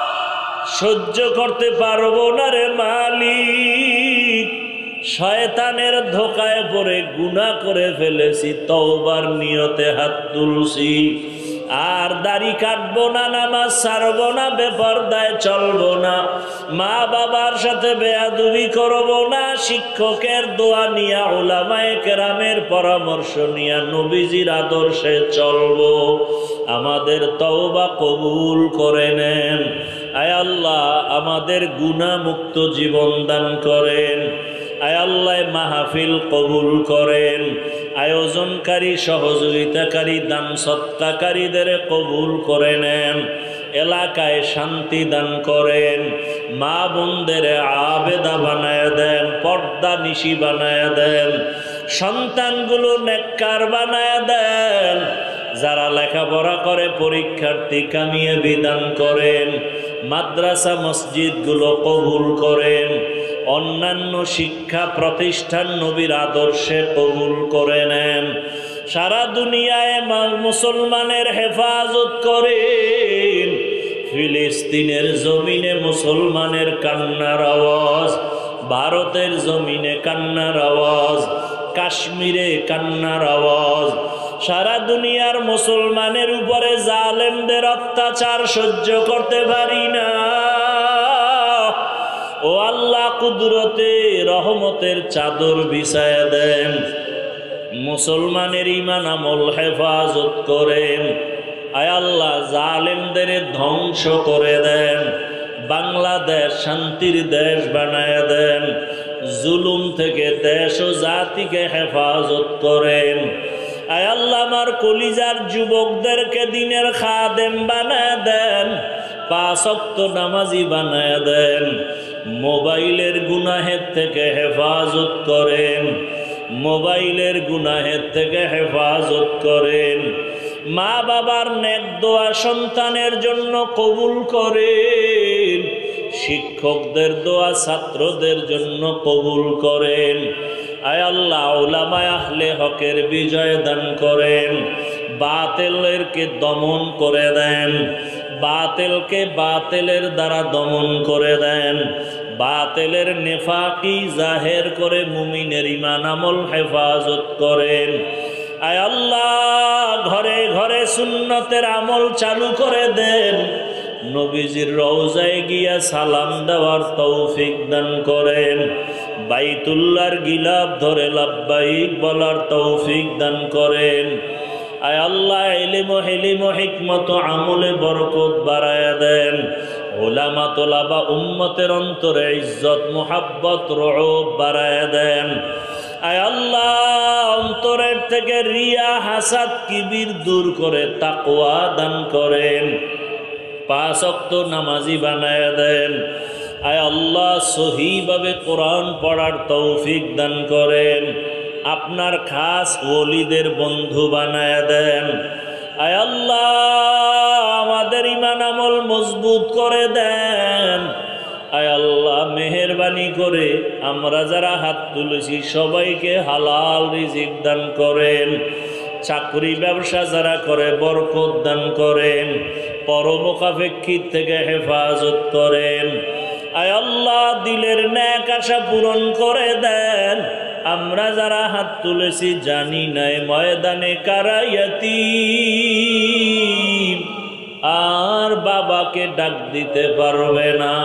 সহ্য করতে পারবো না রে মালিক। শয়তানের ধোকায় পড়ে গুনাহ করে ফেলেছি, তওবার নিয়তে হাত তুলছি, আর দাড়ি কাটবো না, নামাজ ছাড়বো না, বেপরদায় চলবো না, মা বাবার সাথে বেয়াদবি করবো না, শিক্ষকের দোয়া নিয়া, উলামায়ে কেরামের পরামর্শ নিয়া নবীজির আদর্শে চলবো। আমাদের তওবা কবুল করে নেন। আয় আল্লাহ, আমাদের গুনাহ মুক্ত জীবন দান করেন। আয় আল্লাহ, মাহফিল কবুল করেন। আয়োজনকারী, সহযোগিতাকারী, দান সৎকারীদের কবুল করে নেন। এলাকায় শান্তি দান করেন। মা বোনদের আবেদা বানায় দেন, পর্দা নিশি বানায় দেন। সন্তানগুলো নেককার বানায় দেন। যারা লেখাপড়া করে পরীক্ষার্থী কামিয়ে বিধান করেন। মাদ্রাসা মসজিদগুলো কবুল করেন। অন্যান্য শিক্ষা প্রতিষ্ঠান নবীর আদর্শে কবুল করে নেন। সারা দুনিয়ায় মুসলমানের হেফাজত করেন। ফিলিস্তিনের জমিনে মুসলমানের কান্নার আওয়াজ, ভারতের জমিনে কান্নার আওয়াজ, কাশ্মীরে কান্নার আওয়াজ। সারা দুনিয়ার মুসলমানের উপরে জালেমদের অত্যাচার সহ্য করতে পারি না। ও আল্লাহ, কুদরতে রহমতের চাদর বিছায়া দেন। মুসলমানের ঈমান আমল হেফাজত করেন। আয় আল্লাহ, জালেমদের ধ্বংস করে দেন। বাংলাদেশ শান্তির দেশ বানায় দেন। জুলুম থেকে দেশ ও জাতিকে হেফাজত করেন। আয় আল্লাহ, আমার কলিজার যুবকদেরকে দিনের খাদেম বানায় দেন। 5 ওয়াক্ত নামাজি বানায় দেন। মোবাইলের গুনাহের থেকে হেফাজত করেন। মোবাইলের গুনাহের থেকে হেফাজত করেন। মা বাবার নেক দোয়া সন্তানের জন্য কবুল করেন। শিক্ষকদের দোয়া ছাত্রদের জন্য কবুল করেন। আয় আল্লাহ, উলামায়ে আহলে হকের বিজয় দান করেন। বাতিলকে দমন করে দেন। বাতিলকে বাতিলের দ্বারা দমন করে দেন। বাতিলের নেফাকি জাহের করে মুমিনের ঈমান আমল হেফাজত করেন। আয় আল্লাহ, ঘরে ঘরে সুন্নতের আমল চালু করে দেন। নবীজির রওজায় গিয়া সালাম দেওয়ার তৌফিক দান করেন। বাইতুল্লাহর গিলাফ ধরে লাব্বাইক বলার তৌফিক দান করেন। আয় আল্লাহ, ইলম ও হিলম ও হিকমত ও আমলে বরকত বাড়ায়া দেন। উলামা তোলাবা উম্মতের অন্তরে ইজ্জত মুহাব্বত রউব বাড়ায়া দেন। আয় আল্লাহ, অন্তরের থেকে রিয়া হাসাদ কিবির দূর করে তাকওয়া দান করেন। 5 ওয়াক্ত নামাজি বানায়া দেন। আয় আল্লাহ, সহিভাবে কোরআন পড়ার তৌফিক দান করেন। আপনার খাস ওলিদের বন্ধু বানায়া দেন। আয় আল্লাহ, আমাদের ঈমান আমল মজবুত করে দেন। আয় আল্লাহ, মেহেরবানি করে আমরা যারা হাত তুলেছি সবাইকে হালাল রিজিক দান করেন। চাকরি ব্যবসা যারা করে বরকত দান করেন। পরমুখাপেক্ষিত থেকে হেফাজত করেন। আয় আল্লাহ, দিলের ন্যাক আশা পূরণ করে দেন। আমরা যারা হাত তুলেছি জানি নাই ময়দানে কারা ইয়াতীম, আর বাবাকে ডাক দিতে পারবে না।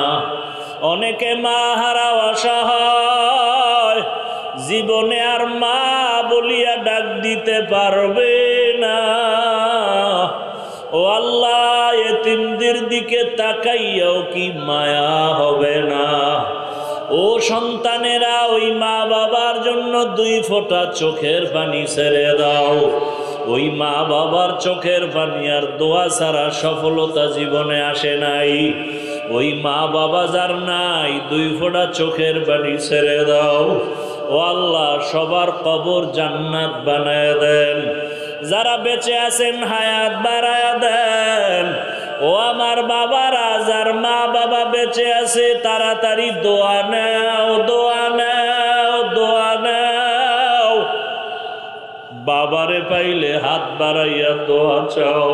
অনেকে মা হারা অসহায়, জীবনে আর মা বলিয়া ডাক দিতে পারবে না। ও আল্লাহ, এতিমদের দিকে তাকাইয়াও কি মায়া হবে না? ও ও সন্তানেরা, ওই মা বাবার জন্য 2 ফোঁটা চোখের পানি ছেড়ে দাও। ওই মা বাবার চোখের পানি আর দোয়া ছাড়া সফলতা জীবনে আসে নাই। ওই মা বাবা যার নাই, 2 ফোঁটা চোখের পানি ছেড়ে দাও। ও আল্লাহ, সবার কবর জান্নাত বানায় দেন। যারা বেঁচে আছেন হায়াত বাড়ায় দেন। ও আমার বাবারা, যার মা বাবা বেঁচে আছে, তাড়াতাড়ি দোয়া নাও, দোয়া নাও, দোয়া নাও। বাবারে পাইলে হাত বাড়াইয়া দোয়া চাও।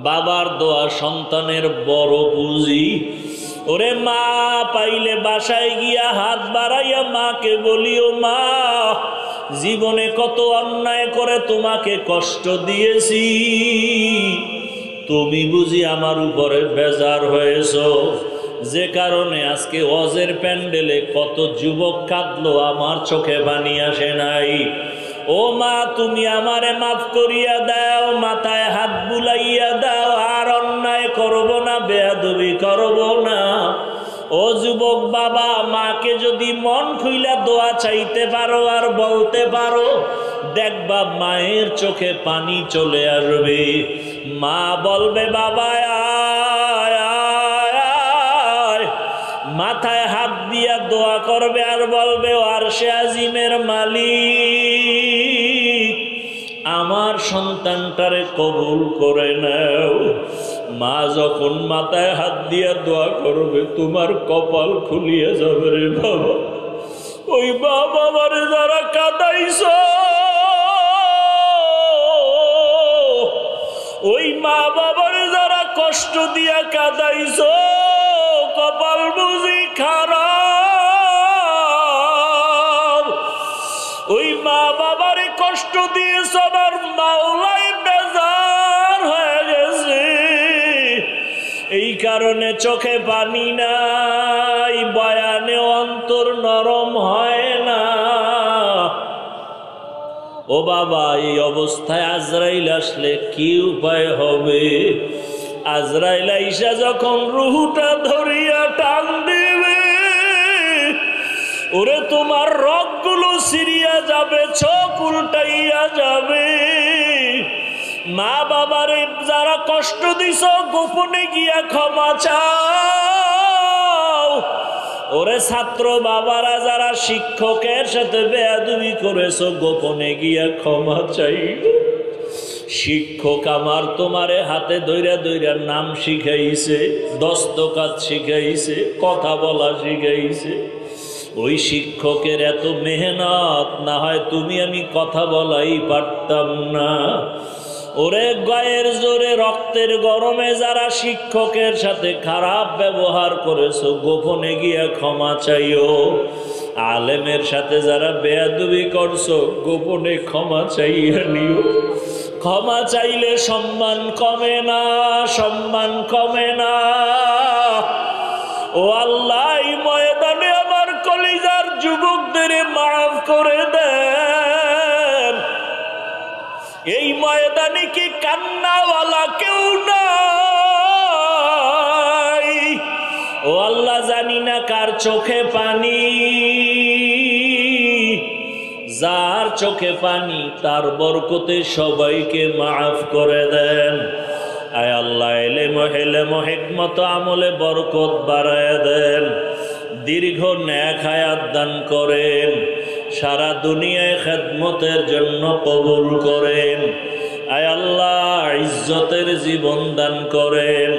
বাবার দোয়া সন্তানের বড় পুঁজি। ওরে মা পাইলে বাসায় গিয়া হাত বাড়াইয়া মাকে বলিও, মা জীবনে কত অন্যায় করে তোমাকে কষ্ট দিয়েছি, তুমি বুঝি আমার উপরে বেজার হয়েছ, যে কারণে আজকে ওয়াজের প্যান্ডেলে কত যুবক কাঁদলো, আমার চোখে পানি আসে নাই। ও মা, তুমি আমারে মাফ করিয়া দাও, মাথায় হাত বুলাইয়া দাও, আর অন্যায় করব না, বেয়াদবি করব না। ও যুবক বাবা, মাকে যদি মন খুইলা দোয়া চাইতে পারো আর বলতে পারো, দেখবা মায়ের চোখে পানি চলে আসবে। মা বলবে, বাবা আয় আয় আয়, মাথায় হাত দিয়া দোয়া করবে আর বলবে, আরশে আজিমের মালিক, আমার সন্তানটারে কবুল করে নাও। মা যখন মাথায় হাত দিয়া দোয়া করবে, তোমার কপাল খুলিয়ে যাবে রে বাবা। ওই মা বাবারে যারা কাঁদাইছ, ওই মা বাবারে যারা কষ্ট দিয়া কাঁদাইছ, কপাল বুঝি খারাপ। ওই মা বাবারে কষ্ট দিয়েছ, আমার মাওলাই বেজার হয়ে গেছে। এই কারণে চোখে পানি নাই, বয়ানে অন্তর নরম হয় না। ও বাবা, এই অবস্থায় আজরাইল আসলে কি উপায় হবে? আজরাইল আইসা যখন রুহুটা ধরিয়া টান দিবে, ওরে তোমার রগগুলো সিরিয়া যাবে, চোখ উল্টাইয়া যাবে। মা বাবারে যারা কষ্ট দিছ, গোপনে গিয়া ক্ষমা চাও। ওরে ছাত্র বাবারা যারা শিক্ষকের সাথে বেয়াদবি করেছ, গোপনে গিয়া ক্ষমা চাই। শিক্ষক আমার তোমারে হাতে ধইরা ধইরা নাম শিখাইছে, দস্তকাত শিখাইছে, কথা বলা শিখাইছে। ওই শিক্ষকের এত মেহনত না হয় তুমি আমি কথা বলাই পারতাম না। ওরে গায়ের জোরে রক্তের গরমে যারা শিক্ষকের সাথে খারাপ ব্যবহার করেছো, গোপনে গিয়া ক্ষমা চাইও। আলেমের সাথে যারা বেয়াদবি করছো, গোপনে ক্ষমা চাইয়া নিও। ক্ষমা চাইলে সম্মান কমে না, সম্মান কমে না। ও আল্লাহ, এই ময়দানে আমার কলিজার যুবকদের মাফ করে দেন। এই ময়দানে কি কান্নাওয়ালা কেউ নাই? ও আল্লাহ, জানি না কার চোখে পানি, যার চোখে পানি তার বরকতে সবাইকে মাফ করে দেন। আয় আল্লাহ, এলেম হিকমত আমলে বরকত বাড়ায় দেন, দীর্ঘ নেক হায়াত দান করেন, সারা দুনিয়ায় খেদমতের জন্য কবুল করেন। আয় আল্লাহ, ইজ্জতের জীবন দান করেন,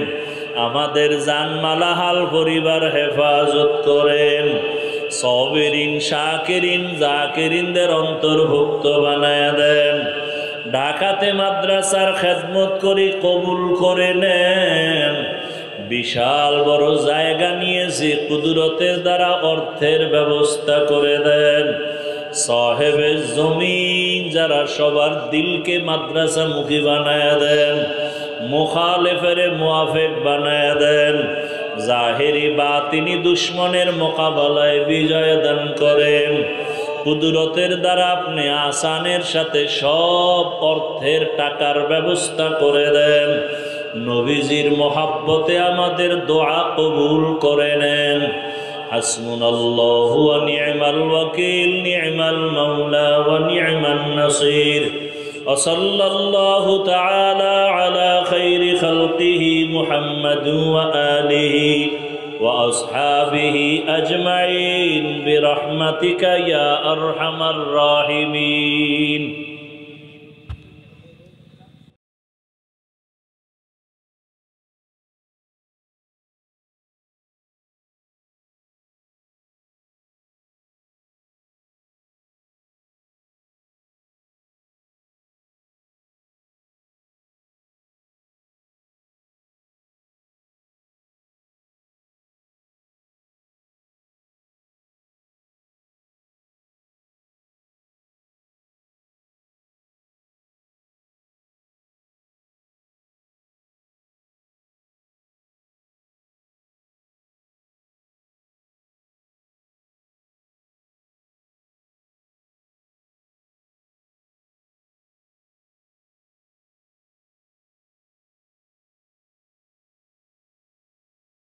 আমাদের জানমালা হাল পরিবার হেফাজত করেন। সবিরিন, শাকিরিন, জাকিরিনদের অন্তর্ভুক্ত বানায় দেন। ঢাকাতে মাদ্রাসার খেদমত করি, কবুল করে নেন। বিশাল বড় জায়গা নিয়েছি, কুদরতের দ্বারা অর্থের ব্যবস্থা করে দেন। সাহেবে জমিন যারা সবার দিলকে মাদ্রাসা মুখী বানায় দেন, মুখালেফের মুআফিক বানায় দেন। জাহেরি বাতিনি দুশ্মনের মোকাবেলায় বিজয় দান করেন। কুদরতের দ্বারা আপনি আসানের সাথে সব অর্থের টাকার ব্যবস্থা করে দেন। নবীজির মহাব্বতে আমাদের দোয়া কবুল করে নেন। হাসবুনাল্লাহু ওয়া নি'মাল ওয়াকিল নি'মাল মাওলা ওয়া নি'মান নাসির ওয়া সাল্লাল্লাহু তাআলা আলা খাইরি খালকিহি মুহাম্মাদ ওয়া আলিহি ওয়া আসহাবিহি আজমাইন বিরহমাতিকা ইয়া আরহামার রাহিমিন।